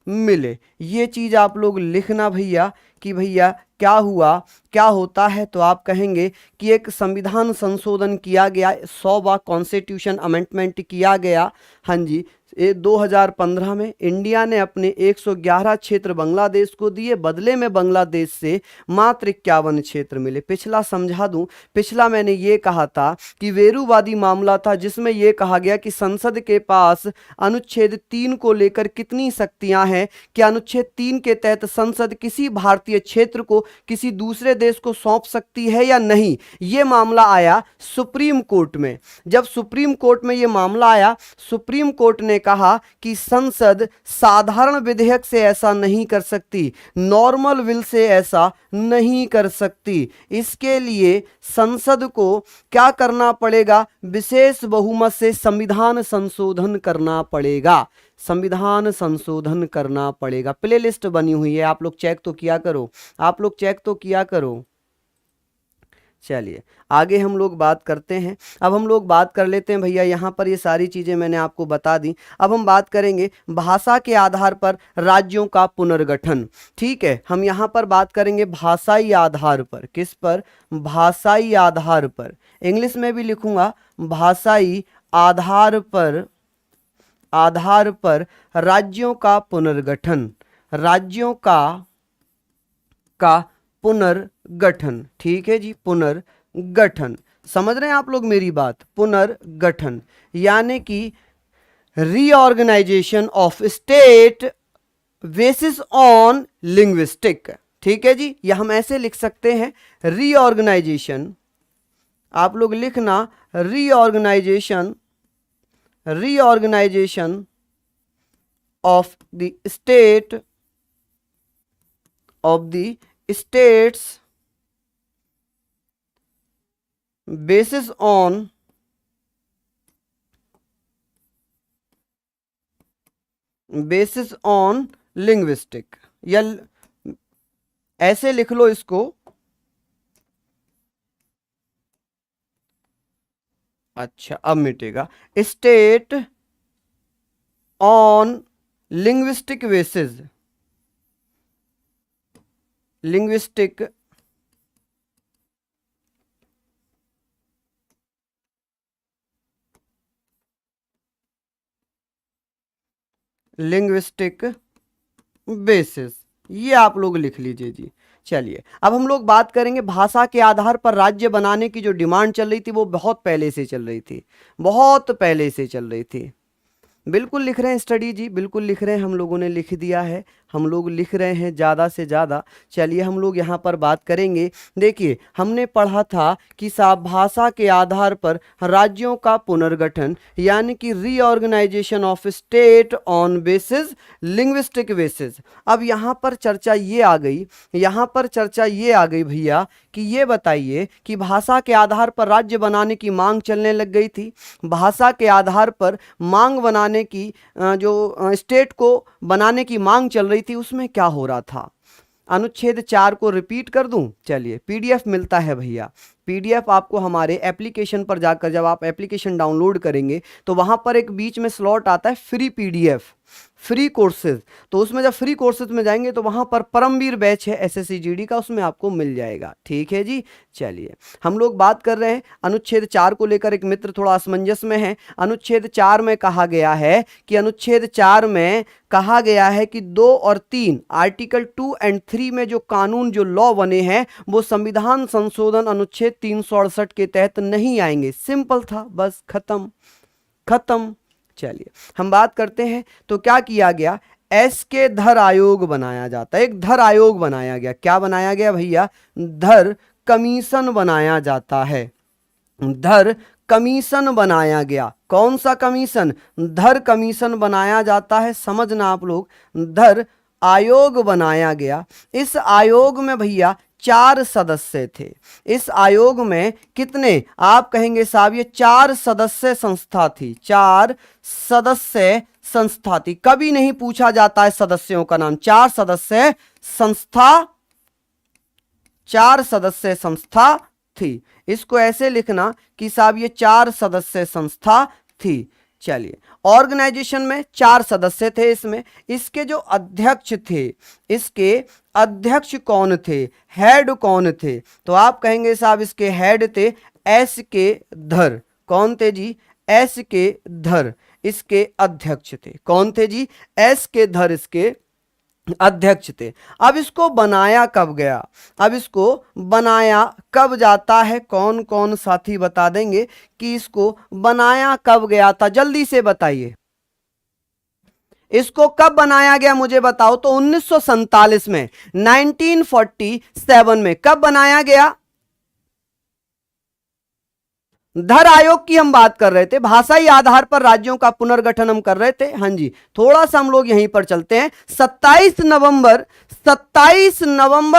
मिले। ये चीज आप लोग लिखना भैया कि भैया क्या हुआ, क्या होता है। तो आप कहेंगे कि एक संविधान संशोधन किया गया, 100वां कॉन्स्टिट्यूशन अमेंडमेंट किया गया। हाँ जी, 2015 में इंडिया ने अपने 111 क्षेत्र बांग्लादेश को दिए, बदले में बांग्लादेश से मात्र 51 क्षेत्र मिले। पिछला समझा दूं, पिछला मैंने ये कहा था कि वेरुवादी मामला था, जिसमें यह कहा गया कि संसद के पास अनुच्छेद 3 को लेकर कितनी शक्तियां हैं कि अनुच्छेद 3 के तहत संसद किसी भारतीय क्षेत्र को किसी दूसरे देश को सौंप सकती है या नहीं। यह मामला आया सुप्रीम कोर्ट में। जब सुप्रीम कोर्ट में यह मामला आया, सुप्रीम कोर्ट ने कहा कि संसद साधारण विधेयक से ऐसा नहीं कर सकती, नॉर्मल विल से ऐसा नहीं कर सकती। इसके लिए संसद को क्या करना पड़ेगा? विशेष बहुमत से संविधान संशोधन करना पड़ेगा, संविधान संशोधन करना पड़ेगा। प्लेलिस्ट बनी हुई है, आप लोग चेक तो किया करो, आप लोग चेक तो किया करो। चलिए आगे हम लोग बात करते हैं। अब हम लोग बात कर लेते हैं भैया, यहाँ पर ये सारी चीज़ें मैंने आपको बता दी। अब हम बात करेंगे भाषा के आधार पर राज्यों का पुनर्गठन। ठीक है, हम यहाँ पर बात करेंगे भाषाई आधार पर। किस पर? भाषाई आधार पर। इंग्लिश में भी लिखूंगा भाषाई आधार पर, आधार पर राज्यों का पुनर्गठन, राज्यों का पुनर्गठन। ठीक है जी, पुनर्गठन। समझ रहे हैं आप लोग मेरी बात? पुनर्गठन यानी कि reorganisation of state basis on linguistic. ठीक है जी, या हम ऐसे लिख सकते हैं रीऑर्गेनाइजेशन, आप लोग लिखना reorganisation, reorganisation of the state, of the states basis on linguistic, या ऐसे लिख लो इसको। अच्छा अब मिटेगा। State on linguistic basis, linguistic basis, ये आप लोग लिख लीजिए जी। चलिए अब हम लोग बात करेंगे भाषा के आधार पर राज्य बनाने की जो डिमांड चल रही थी वो बहुत पहले से चल रही थी, बहुत पहले से चल रही थी। बिल्कुल लिख रहे हैं स्टडी जी, बिल्कुल लिख रहे हैं, हम लोगों ने लिख दिया है, हम लोग लिख रहे हैं ज़्यादा से ज़्यादा। चलिए हम लोग यहाँ पर बात करेंगे। देखिए हमने पढ़ा था कि साहब भाषा के आधार पर राज्यों का पुनर्गठन यानी कि reorganisation of state on basis linguistic basis. अब यहाँ पर चर्चा ये आ गई, यहाँ पर चर्चा ये आ गई भैया कि ये बताइए कि भाषा के आधार पर राज्य बनाने की मांग चलने लग गई थी। भाषा के आधार पर मांग बनाने की जो स्टेट को बनाने की मांग चल रही थी उसमें क्या हो रहा था? अनुच्छेद 4 को रिपीट कर दूं। चलिए पीडीएफ मिलता है भैया, पीडीएफ आपको हमारे एप्लीकेशन पर जाकर, जब आप एप्लीकेशन डाउनलोड करेंगे तो वहां पर एक बीच में स्लॉट आता है फ्री पीडीएफ, फ्री कोर्सेज। तो उसमें जब फ्री कोर्सेज में जाएंगे तो वहां पर परमवीर बैच है एसएससी जीडी का, उसमें आपको मिल जाएगा। ठीक है जी। चलिए हम लोग बात कर रहे हैं अनुच्छेद 4 को लेकर, एक मित्र थोड़ा असमंजस में है। अनुच्छेद 4 में कहा गया है कि अनुच्छेद 4 में कहा गया है कि 2 और 3 आर्टिकल 2 एंड 3 में जो कानून, जो लॉ बने हैं वो संविधान संशोधन अनुच्छेद 368 के तहत नहीं आएंगे। सिंपल था, बस खत्म खत्म। चलिए हम बात करते हैं तो क्या किया गया? एस के धर आयोग बनाया जाता है, एक धर आयोग बनाया गया। क्या बनाया गया भैया? धर कमीशन बनाया जाता है, धर कमीशन बनाया गया। कौन सा कमीशन? धर कमीशन बनाया जाता है, समझना आप लोग। धर आयोग बनाया गया। इस आयोग में भैया 4 सदस्य थे। इस आयोग में कितने? आप कहेंगे साहब ये 4 सदस्य संस्था थी, 4 सदस्य संस्था थी। कभी नहीं पूछा जाता है सदस्यों का नाम। 4 सदस्य संस्था, 4 सदस्य संस्था थी। इसको ऐसे लिखना कि साहब ये 4 सदस्य संस्था थी। चलिए ऑर्गेनाइजेशन में 4 सदस्य थे इसमें। इसके जो अध्यक्ष थे, इसके अध्यक्ष कौन थे, हेड कौन थे? तो आप कहेंगे साहब इसके हेड थे एस के धर। कौन थे जी? एस के धर इसके अध्यक्ष थे। कौन थे जी? एस के धर इसके अध्यक्ष थे। अब इसको बनाया कब गया? अब इसको बनाया कब जाता है? कौन कौन साथी बता देंगे कि इसको बनाया कब गया था? जल्दी से बताइए, इसको कब बनाया गया मुझे बताओ तो। 1947 में, 1947 में कब बनाया गया? धर आयोग की हम बात कर रहे थे, भाषाई आधार पर राज्यों का पुनर्गठन हम कर रहे थे। हाँ जी, थोड़ा सा हम लोग यहीं पर चलते हैं। 27 नवंबर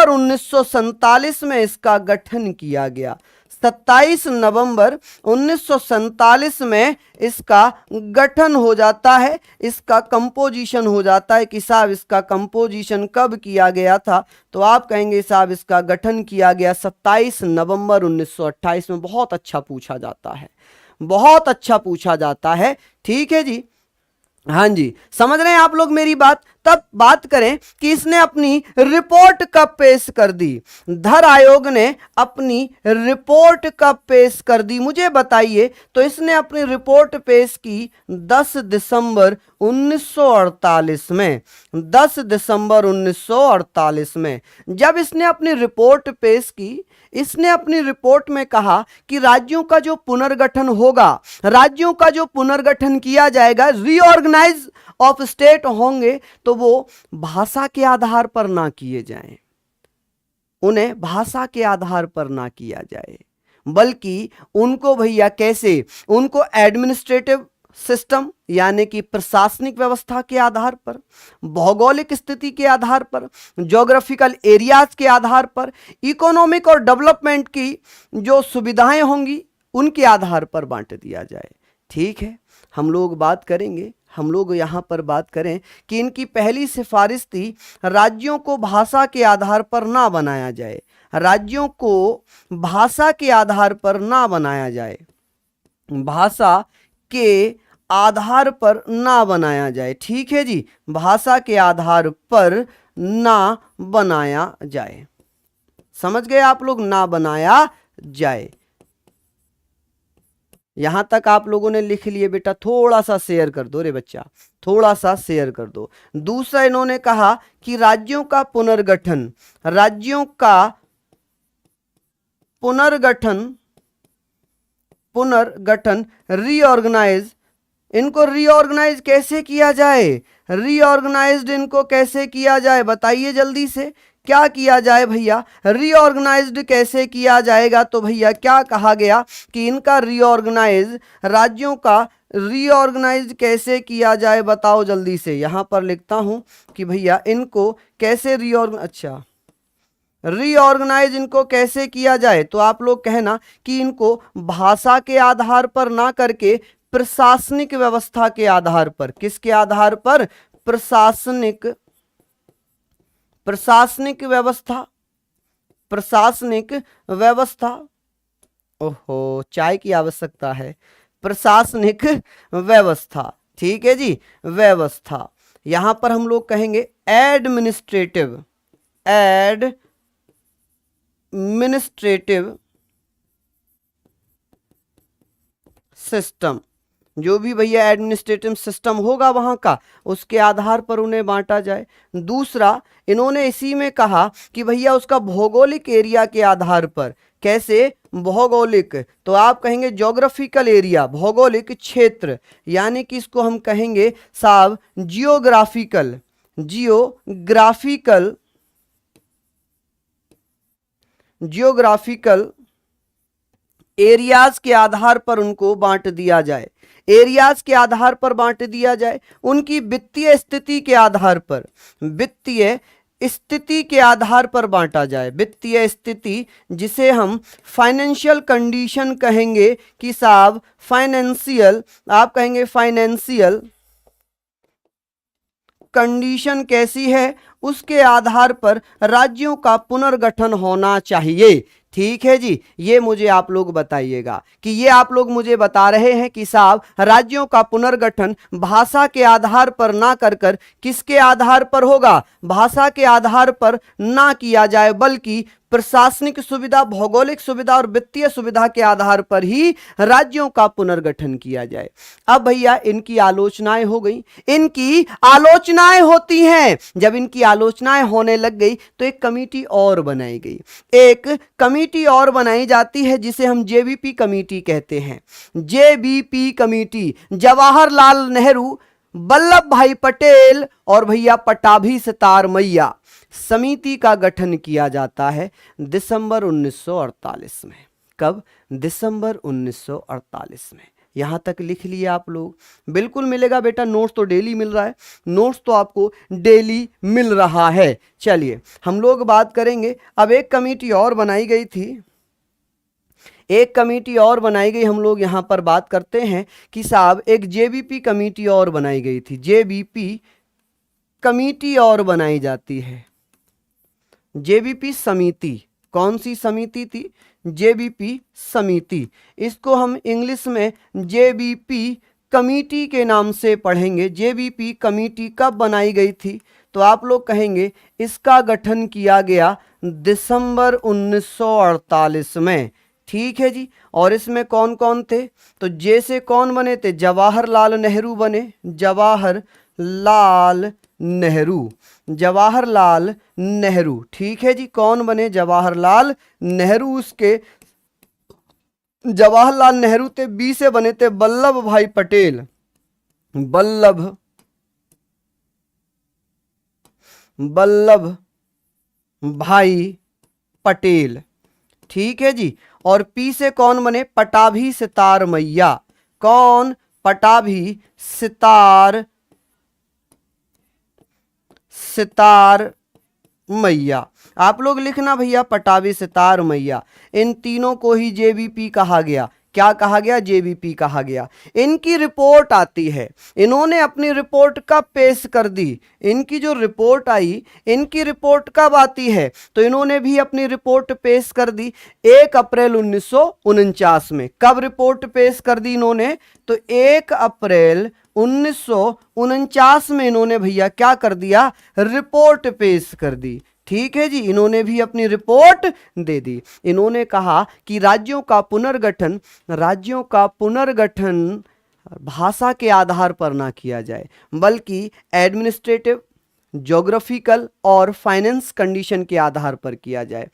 1947 में इसका गठन किया गया। 27 नवंबर 1947 में इसका गठन हो जाता है, इसका कंपोजिशन हो जाता है कि साहब इसका कंपोजिशन कब किया गया था, तो आप कहेंगे साहब इसका गठन किया गया 27 नवंबर 1928 में। बहुत अच्छा पूछा जाता है, बहुत अच्छा पूछा जाता है। ठीक है जी, हाँ जी, समझ रहे हैं आप लोग मेरी बात। तब बात करें कि इसने अपनी रिपोर्ट कब पेश कर दी, धर आयोग ने अपनी रिपोर्ट कब पेश कर दी, मुझे बताइए। तो इसने अपनी रिपोर्ट पेश की 10 दिसंबर 1948 में। 10 दिसंबर 1948 में जब इसने अपनी रिपोर्ट पेश की, इसने अपनी रिपोर्ट में कहा कि राज्यों का जो पुनर्गठन होगा, राज्यों का जो पुनर्गठन किया जाएगा, रीऑर्गेनाइज ऑफ स्टेट होंगे, तो वो भाषा के आधार पर ना किए जाएं, उन्हें भाषा के आधार पर ना किया जाए, बल्कि उनको भैया कैसे, उनको एडमिनिस्ट्रेटिव सिस्टम यानी कि प्रशासनिक व्यवस्था के आधार पर, भौगोलिक स्थिति के आधार पर, ज्योग्राफिकल एरियाज के आधार पर, इकोनॉमिक और डेवलपमेंट की जो सुविधाएं होंगी उनके आधार पर बांट दिया जाए। ठीक है, हम लोग बात करेंगे, हम लोग यहां पर बात करें कि इनकी पहली सिफारिश थी राज्यों को भाषा के आधार पर ना बनाया जाए, राज्यों को भाषा के आधार पर ना बनाया जाए, भाषा के आधार पर ना बनाया जाए। ठीक है जी, भाषा के आधार पर ना बनाया जाए, समझ गए आप लोग, ना बनाया जाए। यहां तक आप लोगों ने लिख लिए बेटा, थोड़ा सा शेयर कर दो रे बच्चा, थोड़ा सा शेयर कर दो। दूसरा इन्होंने कहा कि राज्यों का पुनर्गठन, राज्यों का पुनर्गठन रीऑर्गेनाइज, इनको रीऑर्गेनाइज कैसे किया जाए, रीऑर्गेनाइज्ड इनको कैसे किया जाए, बताइए जल्दी से, क्या किया जाए भैया, रीऑर्गेनाइज्ड कैसे किया जाएगा। तो भैया क्या कहा गया कि इनका रीऑर्गेनाइज, राज्यों का रीऑर्गेनाइज कैसे किया जाए, बताओ जल्दी से। यहां पर लिखता हूं कि भैया इनको कैसे रीऑर्गेनाइज इनको कैसे किया जाए, तो आप लोग कहना कि इनको भाषा के आधार पर ना करके प्रशासनिक व्यवस्था के आधार पर, किसके आधार पर, प्रशासनिक व्यवस्था, ओहो चाय की आवश्यकता है, प्रशासनिक व्यवस्था। ठीक है जी, व्यवस्था। यहां पर हम लोग कहेंगे एडमिनिस्ट्रेटिव सिस्टम, जो भी भैया एडमिनिस्ट्रेटिव सिस्टम होगा वहां का, उसके आधार पर उन्हें बांटा जाए। दूसरा इन्होंने इसी में कहा कि भैया उसका भौगोलिक एरिया के आधार पर, कैसे, भौगोलिक, तो आप कहेंगे ज्योग्राफिकल एरिया, भौगोलिक क्षेत्र, यानी कि इसको हम कहेंगे साहब जियोग्राफिकल एरियाज के आधार पर उनको बांट दिया जाए, एरियाज के आधार पर बांट दिया जाए। उनकी वित्तीय स्थिति के आधार पर, वित्तीय स्थिति के आधार पर बांटा जाए, वित्तीय स्थिति जिसे हम फाइनेंशियल कंडीशन कहेंगे कि साहब फाइनेंशियल, आप कहेंगे फाइनेंशियल कंडीशन कैसी है, उसके आधार पर राज्यों का पुनर्गठन होना चाहिए। ठीक है जी, ये मुझे आप लोग बताइएगा कि ये आप लोग मुझे बता रहे हैं कि साहब राज्यों का पुनर्गठन भाषा के आधार पर ना कर किसके आधार पर होगा, भाषा के आधार पर ना किया जाए, बल्कि प्रशासनिक सुविधा, भौगोलिक सुविधा और वित्तीय सुविधा के आधार पर ही राज्यों का पुनर्गठन किया जाए। अब भैया इनकी आलोचनाएं हो गई, इनकी आलोचनाएं होती हैं, जब इनकी आलोचनाएं होने लग गई तो एक कमेटी और बनाई गई, एक कमेटी और बनाई जाती है जिसे हम जेबीपी कमेटी कहते हैं। जेबीपी कमेटी, जवाहरलाल नेहरू, वल्लभ भाई पटेल और भैया पटाभी सितार मैया समिति का गठन किया जाता है दिसंबर 1948 में। कब? दिसंबर 1948 में। यहां तक लिख लिया आप लोग? बिल्कुल मिलेगा बेटा, नोट्स तो डेली मिल रहा है, नोट्स तो आपको डेली मिल रहा है। चलिए हम लोग बात करेंगे, अब एक कमेटी और बनाई गई थी, एक कमेटी और बनाई गई, हम लोग यहां पर बात करते हैं कि साहब एक जेबीपी कमेटी और बनाई गई थी, जेबीपी कमेटी और बनाई जाती है, जेबीपी समिति। कौन सी समिति थी? जेबीपी समिति। इसको हम इंग्लिश में जेबीपी कमेटी के नाम से पढ़ेंगे। जेबीपी कमेटी कब बनाई गई थी? तो आप लोग कहेंगे इसका गठन किया गया दिसंबर 1948 में। ठीक है जी। और इसमें कौन कौन थे? तो जैसे कौन बने थे? जवाहरलाल नेहरू बने, जवाहरलाल नेहरू, जवाहरलाल नेहरू। ठीक है जी। कौन बने? जवाहरलाल नेहरू। उसके जवाहरलाल नेहरू थे, बी से बने थे वल्लभ भाई पटेल, वल्लभ भाई पटेल। ठीक है जी। और पी से कौन बने? पटाभी सितार मैया। कौन? पटाभी सितार मैया। आप लोग लिखना भैया, पटाभी सितार मैया। इन तीनों को ही जेबीपी कहा गया। क्या कहा गया? जेबीपी कहा गया। इनकी रिपोर्ट आती है, इन्होंने अपनी रिपोर्ट कब पेश कर दी? इनकी जो रिपोर्ट आई, इनकी रिपोर्ट कब आती है? तो इन्होंने भी अपनी रिपोर्ट पेश कर दी 1 अप्रैल 1949 में। कब रिपोर्ट पेश कर दी इन्होंने? तो 1 अप्रैल 1949 में इन्होंने भैया क्या कर दिया? रिपोर्ट पेश कर दी। ठीक है जी। इन्होंने भी अपनी रिपोर्ट दे दी। इन्होंने कहा कि राज्यों का पुनर्गठन भाषा के आधार पर ना किया जाए, बल्कि एडमिनिस्ट्रेटिव, ज्योग्राफिकल और फाइनेंस कंडीशन के आधार पर किया जाए।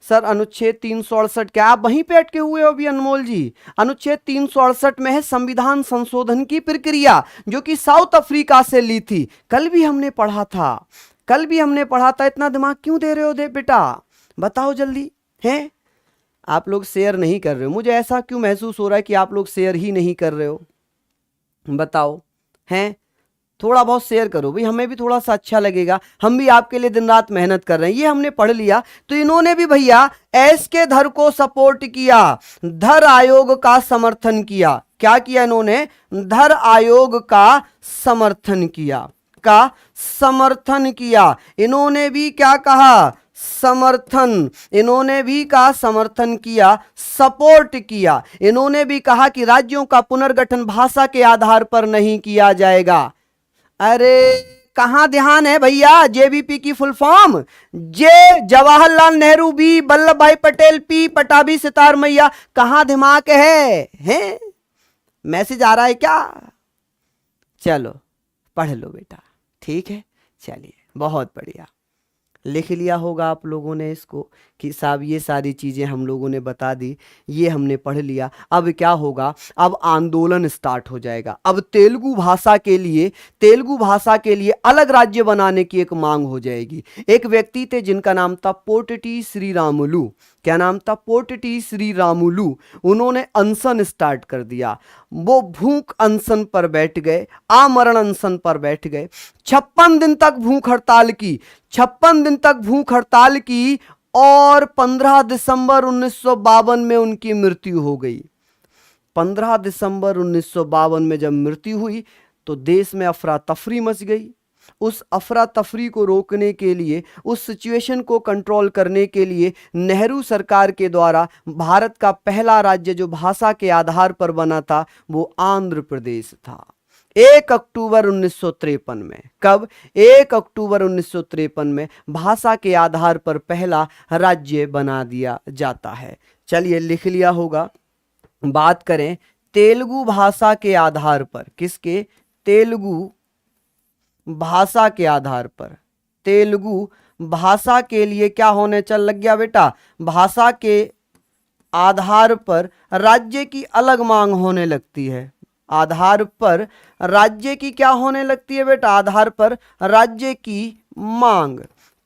सर अनुच्छेद 368, क्या आप वहीं पे अटके हुए हो अभी अनमोल जी? अनुच्छेद 368 में है संविधान संशोधन की प्रक्रिया, जो कि साउथ अफ्रीका से ली थी। कल भी हमने पढ़ा था, इतना दिमाग क्यों दे रहे हो बेटा? बताओ जल्दी। हैं आप लोग शेयर नहीं कर रहे हो, मुझे ऐसा क्यों महसूस हो रहा है कि आप लोग शेयर ही नहीं कर रहे हो? बताओ। हैं थोड़ा बहुत शेयर करो भाई, हमें भी थोड़ा सा अच्छा लगेगा, हम भी आपके लिए दिन रात मेहनत कर रहे हैं। ये हमने पढ़ लिया। तो इन्होंने भी भैया एस के धर को सपोर्ट किया, धर आयोग का समर्थन किया। क्या किया इन्होंने? धर आयोग का समर्थन किया, इन्होंने भी क्या कहा? समर्थन। इन्होंने भी कहा समर्थन किया, सपोर्ट किया। इन्होंने भी कहा कि राज्यों का पुनर्गठन भाषा के आधार पर नहीं किया जाएगा। अरे कहां ध्यान है भैया? जेबीपी की फुल फॉर्म जे जवाहरलाल नेहरू, बी वल्लभ भाई पटेल, पी पटाभी सितार मैया। कहां दिमाग है? मैसेज आ रहा है क्या? चलो पढ़ लो बेटा। ठीक है, चलिए बहुत बढ़िया। लिख लिया होगा आप लोगों ने इसको कि साहब ये सारी चीज़ें हम लोगों ने बता दी, ये हमने पढ़ लिया। अब क्या होगा? अब आंदोलन स्टार्ट हो जाएगा। अब तेलुगु भाषा के लिए अलग राज्य बनाने की एक मांग हो जाएगी। एक व्यक्ति थे जिनका नाम था पोटटी श्रीरामुलु। क्या नाम था? पोटटी श्रीरामुलु। उन्होंने अनशन स्टार्ट कर दिया। वो भूख अनशन पर बैठ गए, आमरण अनशन पर बैठ गए। 56 दिन तक भूख हड़ताल की, 56 दिन तक भूख हड़ताल की और 15 दिसंबर 1952 में उनकी मृत्यु हो गई। 15 दिसंबर 1952 में जब मृत्यु हुई तो देश में अफरा तफरी मच गई। उस अफरा तफरी को रोकने के लिए, उस सिचुएशन को कंट्रोल करने के लिए नेहरू सरकार के द्वारा भारत का पहला राज्य जो भाषा के आधार पर बना था वो आंध्र प्रदेश था। 1 अक्टूबर 1953 में। कब? 1 अक्टूबर 1953 में भाषा के आधार पर पहला राज्य बना दिया जाता है। चलिए लिख लिया होगा। बात करें तेलुगु भाषा के आधार पर, किसके? तेलुगु भाषा के आधार पर। तेलुगु भाषा के लिए क्या होने चल लग गया बेटा? भाषा के आधार पर राज्य की अलग मांग होने लगती है। आधार पर राज्य की क्या होने लगती है बेटा? आधार पर राज्य की मांग।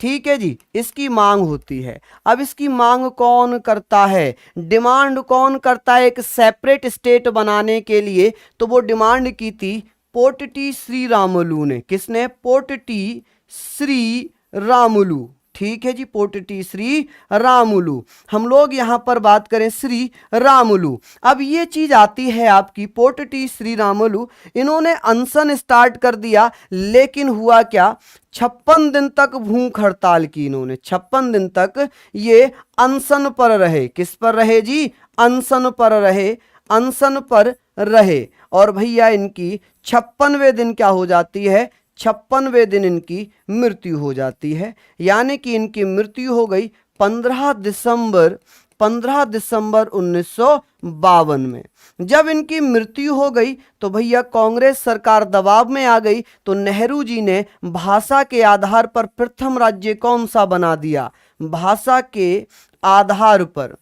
ठीक है जी, इसकी मांग होती है। अब इसकी मांग कौन करता है, डिमांड कौन करता है एक सेपरेट स्टेट बनाने के लिए? तो वो डिमांड की थी पोटटी श्री रामुलु ने। किसने? पोटटी श्री रामुलु। ठीक है जी, पोटटी श्री रामुलु। हम लोग यहां पर बात करें श्री रामुलु। अब ये चीज आती है आपकी पोटटी श्री रामुलु, इन्होंने अनशन स्टार्ट कर दिया, लेकिन हुआ क्या, 56 दिन तक भूख हड़ताल की इन्होंने। 56 दिन तक ये अनशन पर रहे। किस पर रहे जी? अनशन पर रहे, अनशन पर रहे। और भैया इनकी 56वें दिन क्या हो जाती है? 56वें दिन इनकी मृत्यु हो जाती है। यानी कि इनकी मृत्यु हो गई 15 दिसंबर 1952 में। जब इनकी मृत्यु हो गई तो भैया कांग्रेस सरकार दबाव में आ गई, तो नेहरू जी ने भाषा के आधार पर प्रथम राज्य कौन सा बना दिया? भाषा के आधार पर,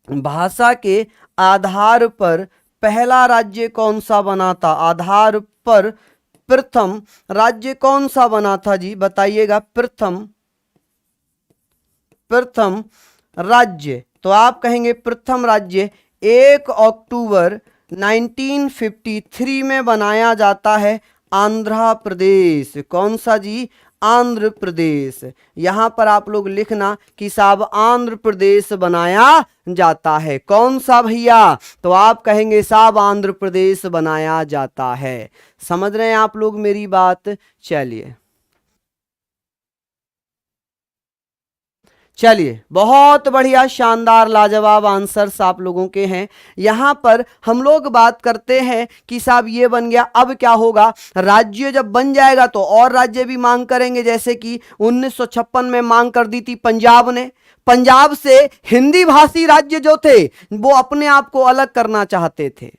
भाषा के आधार पर पहला राज्य कौन सा बना था? आधार पर प्रथम राज्य कौन सा बना था जी? बताइएगा। प्रथम राज्य, तो आप कहेंगे प्रथम राज्य 1 अक्टूबर 1953 में बनाया जाता है आंध्र प्रदेश। कौन सा जी? आंध्र प्रदेश। यहां पर आप लोग लिखना कि साहब आंध्र प्रदेश बनाया जाता है। कौन सा भैया? तो आप कहेंगे साहब आंध्र प्रदेश बनाया जाता है। समझ रहे हैं आप लोग मेरी बात? चलिए बहुत बढ़िया, शानदार, लाजवाब आंसर्स आप लोगों के हैं। यहां पर हम लोग बात करते हैं कि साहब ये बन गया, अब क्या होगा? राज्य जब बन जाएगा तो और राज्य भी मांग करेंगे, जैसे कि 1956 में मांग कर दी थी पंजाब ने। पंजाब से हिंदी भाषी राज्य जो थे वो अपने आप को अलग करना चाहते थे।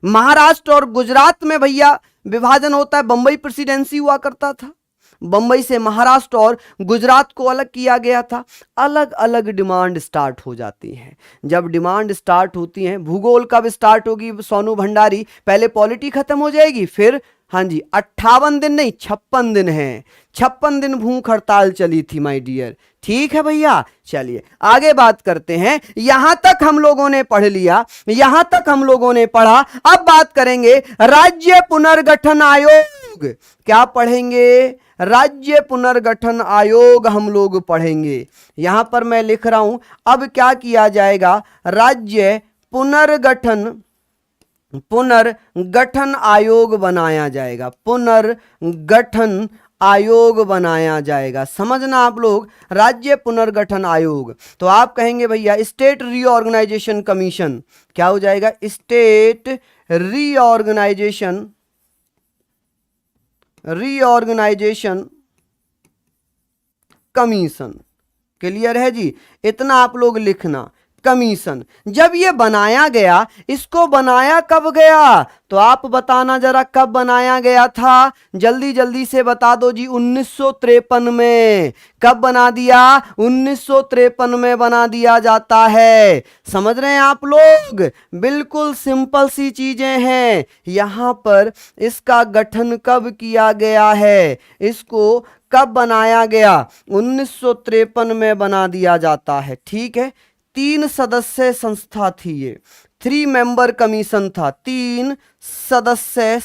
महाराष्ट्र और गुजरात में भैया विभाजन होता है, बंबई प्रेसिडेंसी हुआ करता था, बंबई से महाराष्ट्र और गुजरात को अलग किया गया था। अलग अलग डिमांड स्टार्ट हो जाती हैं। जब डिमांड स्टार्ट होती हैं, भूगोल कब स्टार्ट होगी सोनू भंडारी? पहले पॉलिटी खत्म हो जाएगी, फिर हाँ जी 58 दिन नहीं 56 दिन है। 56 दिन भूख हड़ताल चली थी माय डियर। ठीक है भैया, चलिए आगे बात करते हैं। यहां तक हम लोगों ने पढ़ लिया, यहां तक हम लोगों ने पढ़ा। अब बात करेंगे राज्य पुनर्गठन आयोग। क्या पढ़ेंगे? राज्य पुनर्गठन आयोग हम लोग पढ़ेंगे। यहां पर मैं लिख रहा हूं, अब क्या किया जाएगा? राज्य पुनर्गठन आयोग बनाया जाएगा। पुनर्गठन आयोग बनाया जाएगा। समझना आप लोग, राज्य पुनर्गठन आयोग। तो आप कहेंगे भैया स्टेट रीऑर्गेनाइजेशन कमीशन। क्या हो जाएगा? State reorganisation commission. क्लियर है जी? इतना आप लोग लिखना, कमीशन। जब ये बनाया गया, इसको बनाया कब गया? तो आप बताना जरा कब बनाया गया था? जल्दी जल्दी से बता दो जी। 1953 में। कब बना दिया? 1953 में बना दिया जाता है। समझ रहे हैं आप लोग? बिल्कुल सिंपल सी चीजें हैं। यहां पर इसका गठन कब किया गया है? इसको कब बनाया गया? 1953 में बना दिया जाता है। ठीक है, 3 सदस्य संस्था थी ये, 3 मेंबर कमीशन था, 3 सदस्य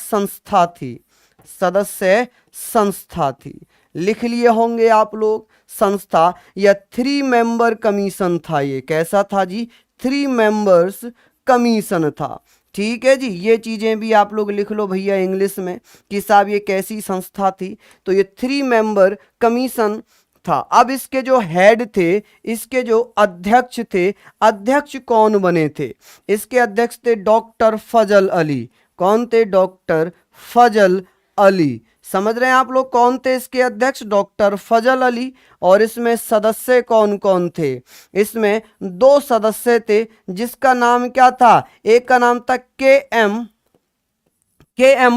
संस्था थी। लिख लिए होंगे आप लोग, संस्था या 3 मेंबर कमीशन था ये। कैसा था जी? 3 मेंबर्स कमीशन था। ठीक है जी, ये चीजें भी आप लोग लिख लो भैया इंग्लिश में कि साहब ये कैसी संस्था थी। तो ये 3 मेंबर कमीशन था। अब इसके जो हेड थे, इसके जो अध्यक्ष थे, अध्यक्ष कौन बने थे? इसके अध्यक्ष थे डॉक्टर फजल अली। कौन थे? डॉक्टर फजल अली। समझ रहे हैं आप लोग कौन थे इसके अध्यक्ष? डॉक्टर फजल अली। और इसमें सदस्य कौन कौन थे? इसमें 2 सदस्य थे, जिसका नाम क्या था? एक का नाम था के एम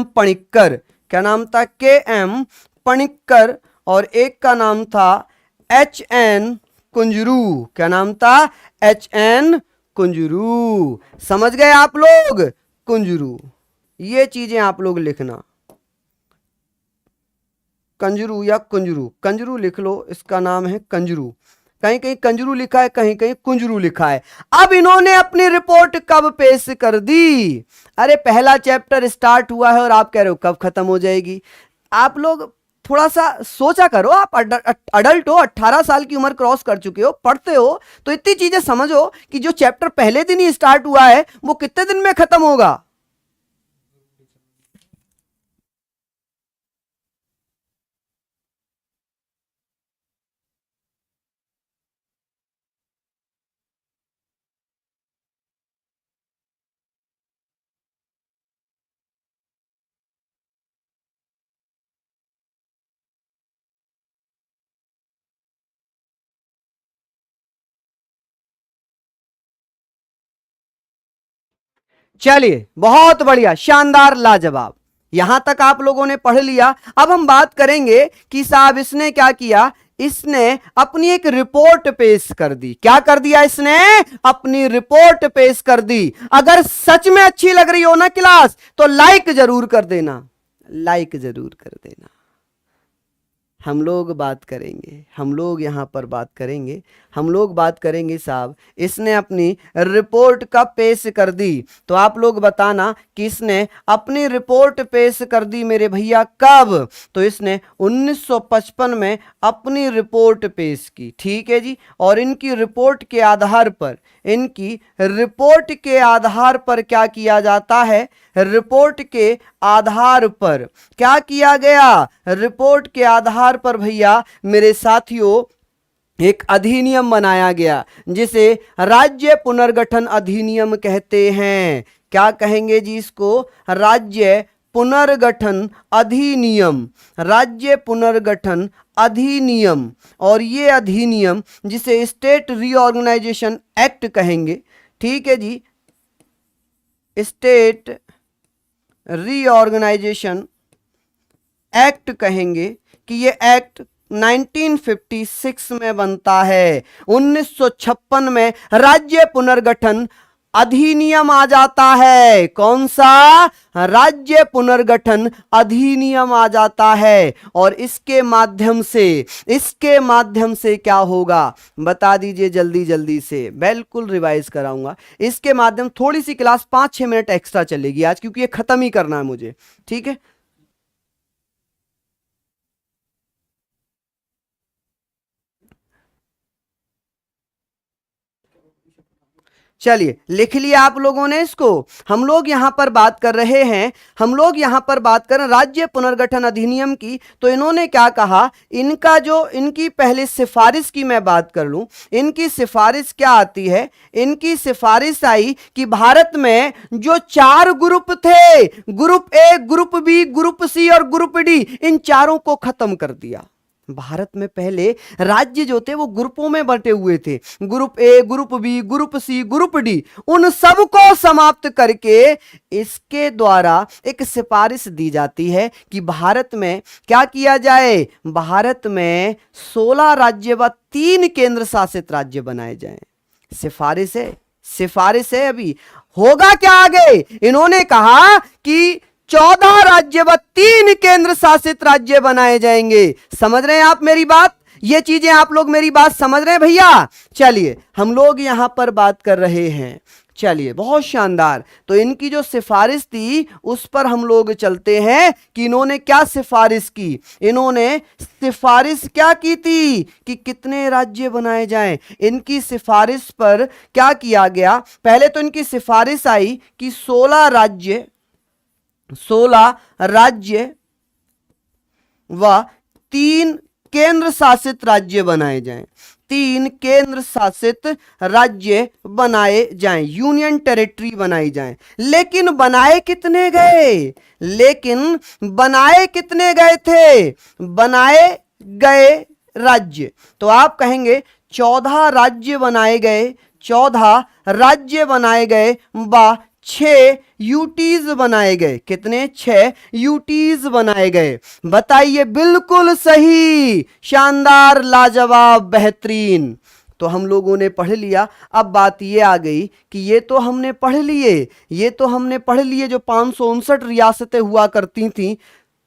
पणिक्कर। क्या नाम था? के एम पणिक्कर। और एक का नाम था HN कुंजरू। क्या नाम था? HN कुंजरू। समझ गए आप लोग? कुंजरू। ये चीजें आप लोग लिखना। कंजरू या कुंजरू, कंजरू लिख लो, इसका नाम है कंजरू। कहीं कहीं कंजरू लिखा है, कहीं कहीं कुंजरू लिखा है। अब इन्होंने अपनी रिपोर्ट कब पेश कर दी? अरे पहला चैप्टर स्टार्ट हुआ है और आप कह रहे हो कब खत्म हो जाएगी। आप लोग थोड़ा सा सोचा करो, आप अडल्ट हो, 18 साल की उम्र क्रॉस कर चुके हो, पढ़ते हो, तो इतनी चीजें समझो कि जो चैप्टर पहले दिन ही स्टार्ट हुआ है वो कितने दिन में खत्म होगा। चलिए, बहुत बढ़िया, शानदार, लाजवाब। यहां तक आप लोगों ने पढ़ लिया। अब हम बात करेंगे कि साहब इसने क्या किया। इसने अपनी एक रिपोर्ट पेश कर दी। क्या कर दिया इसने? अपनी रिपोर्ट पेश कर दी। अगर सच में अच्छी लग रही हो ना क्लास, तो लाइक जरूर कर देना, लाइक जरूर कर देना। हम लोग बात करेंगे, हम लोग यहां पर बात करेंगे, हम लोग बात करेंगे साहब इसने अपनी रिपोर्ट कब पेश कर दी। तो आप लोग बताना कि इसने अपनी रिपोर्ट पेश कर दी मेरे भैया कब। तो इसने 1955 में अपनी रिपोर्ट पेश की। ठीक है जी। और इनकी रिपोर्ट के आधार पर, इनकी रिपोर्ट के आधार पर क्या किया जाता है, रिपोर्ट के आधार पर क्या किया गया, रिपोर्ट के आधार पर भैया मेरे साथियों एक अधिनियम बनाया गया जिसे राज्य पुनर्गठन अधिनियम कहते हैं। क्या कहेंगे जी इसको? राज्य पुनर्गठन अधिनियम, राज्य पुनर्गठन अधिनियम। और ये अधिनियम जिसे स्टेट रीऑर्गेनाइजेशन एक्ट कहेंगे। ठीक है जी, स्टेट रीऑर्गेनाइजेशन एक्ट कहेंगे कि ये एक्ट 1956 में बनता है। 1956 में राज्य पुनर्गठन अधिनियम आ जाता है। कौन सा? राज्य पुनर्गठन अधिनियम आ जाता है। और इसके माध्यम से क्या होगा बता दीजिए जल्दी जल्दी से, बिल्कुल रिवाइज कराऊंगा। इसके माध्यम थोड़ी सी क्लास 5-6 मिनट एक्स्ट्रा चलेगी आज, क्योंकि ये खत्म ही करना है मुझे। ठीक है, चलिए लिख लिया आप लोगों ने इसको। हम लोग यहां पर बात कर रहे हैं, हम लोग यहां पर बात कर राज्य पुनर्गठन अधिनियम की। तो इन्होंने क्या कहा, इनका जो इनकी पहले सिफारिश की मैं बात कर लूं, इनकी सिफारिश क्या आती है? इनकी सिफारिश आई कि भारत में जो 4 ग्रुप थे, group A, group B, group C और ग्रुप डी, इन चारों को खत्म कर दिया। भारत में पहले राज्य जो थे वो ग्रुपों में बंटे हुए थे, group A, group B, group C, group D, उन सबको समाप्त करके इसके द्वारा एक सिफारिश दी जाती है कि भारत में क्या किया जाए, भारत में 16 राज्य व 3 केंद्र शासित राज्य बनाए जाएं। सिफारिश है, सिफारिश है। अभी होगा क्या आगे? इन्होंने कहा कि 14 राज्य व 3 केंद्र शासित राज्य बनाए जाएंगे। समझ रहे हैं आप मेरी बात? ये चीजें आप लोग मेरी बात समझ रहे हैं भैया? चलिए हम लोग यहां पर बात कर रहे हैं। चलिए बहुत शानदार। तो इनकी जो सिफारिश थी उस पर हम लोग चलते हैं कि इन्होंने क्या सिफारिश की। इन्होंने सिफारिश क्या की थी कि कितने राज्य बनाए जाएं। इनकी सिफारिश पर क्या किया गया, पहले तो इनकी सिफारिश आई कि 16 राज्य व 3 केंद्र शासित राज्य बनाए जाएं। 3 केंद्र शासित राज्य बनाए जाएं, यूनियन टेरिटरी बनाई जाएं। लेकिन बनाए कितने गए? लेकिन बनाए कितने गए थे? बनाए गए राज्य, तो आप कहेंगे 14 राज्य बनाए गए, 14 राज्य बनाए गए व 6 यूटीज बनाए गए। कितने? 6 यूटीज बनाए गए। बताइए, बिल्कुल सही, शानदार, लाजवाब, बेहतरीन। तो हम लोगों ने पढ़ लिया। अब बात ये आ गई कि ये तो हमने पढ़ लिए जो 559 रियासतें हुआ करती थी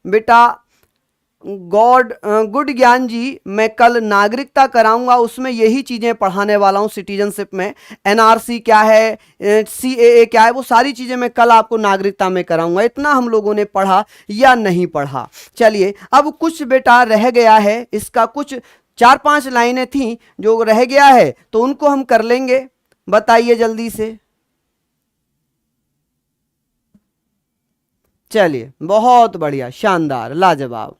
बेटा, गॉड गुड ज्ञान जी, मैं कल नागरिकता कराऊंगा, उसमें यही चीजें पढ़ाने वाला हूं। सिटीजनशिप में एनआरसी क्या है, सीएए क्या है, वो सारी चीजें मैं कल आपको नागरिकता में कराऊंगा। इतना हम लोगों ने पढ़ा या नहीं पढ़ा। चलिए अब कुछ बेटा रह गया है, इसका कुछ 4-5 लाइनें थी जो रह गया है, तो उनको हम कर लेंगे। बताइए जल्दी से। चलिए बहुत बढ़िया, शानदार, लाजवाब।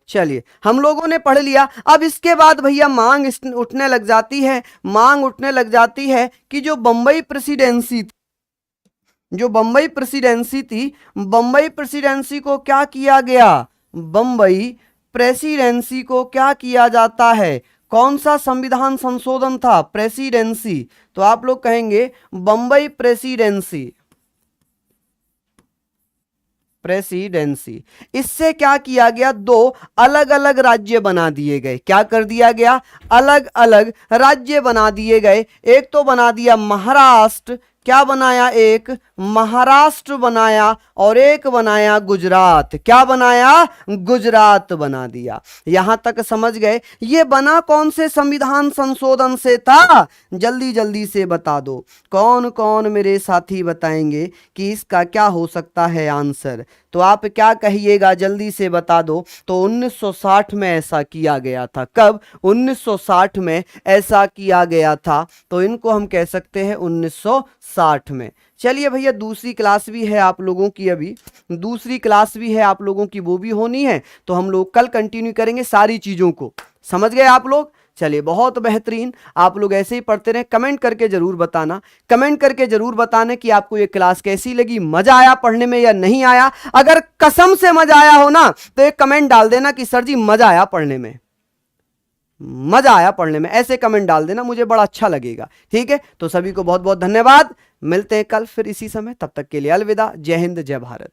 चलिए हम लोगों ने पढ़ लिया। अब इसके बाद भैया मांग उठने लग जाती है, मांग उठने लग जाती है कि जो बंबई प्रेसिडेंसी थी, बंबई प्रेसिडेंसी को क्या किया गया, बंबई प्रेसिडेंसी को क्या किया जाता है, कौन सा संविधान संशोधन था, प्रेसिडेंसी। तो आप लोग कहेंगे बंबई प्रेसिडेंसी, प्रेसिडेंसी। इससे क्या किया गया, 2 अलग अलग राज्य बना दिए गए। क्या कर दिया गया, अलग अलग राज्य बना दिए गए। एक तो बना दिया महाराष्ट्र, क्या बनाया, एक महाराष्ट्र बनाया, और एक बनाया गुजरात। क्या बनाया, गुजरात बना दिया। यहां तक समझ गए। ये बना कौन से संविधान संशोधन से था, जल्दी जल्दी से बता दो। कौन कौन मेरे साथी बताएंगे कि इसका क्या हो सकता है आंसर। तो आप क्या कहिएगा, जल्दी से बता दो। तो 1960 में ऐसा किया गया था। कब, 1960 में ऐसा किया गया था। तो इनको हम कह सकते हैं 1960 में। चलिए भैया दूसरी क्लास भी है आप लोगों की, अभी दूसरी क्लास भी है आप लोगों की, वो भी होनी है। तो हम लोग कल कंटिन्यू करेंगे सारी चीजों को। समझ गए आप लोग। चलिए बहुत बेहतरीन, आप लोग ऐसे ही पढ़ते रहे। कमेंट करके जरूर बताना, कमेंट करके जरूर बताना कि आपको ये क्लास कैसी लगी, मजा आया पढ़ने में या नहीं आया। अगर कसम से मजा आया हो ना तो एक कमेंट डाल देना कि सर जी मजा आया पढ़ने में, मजा आया पढ़ने में, ऐसे कमेंट डाल देना, मुझे बड़ा अच्छा लगेगा। ठीक है, तो सभी को बहुत बहुत धन्यवाद। मिलते हैं कल फिर इसी समय, तब तक के लिए अलविदा। जय हिंद, जय भारत।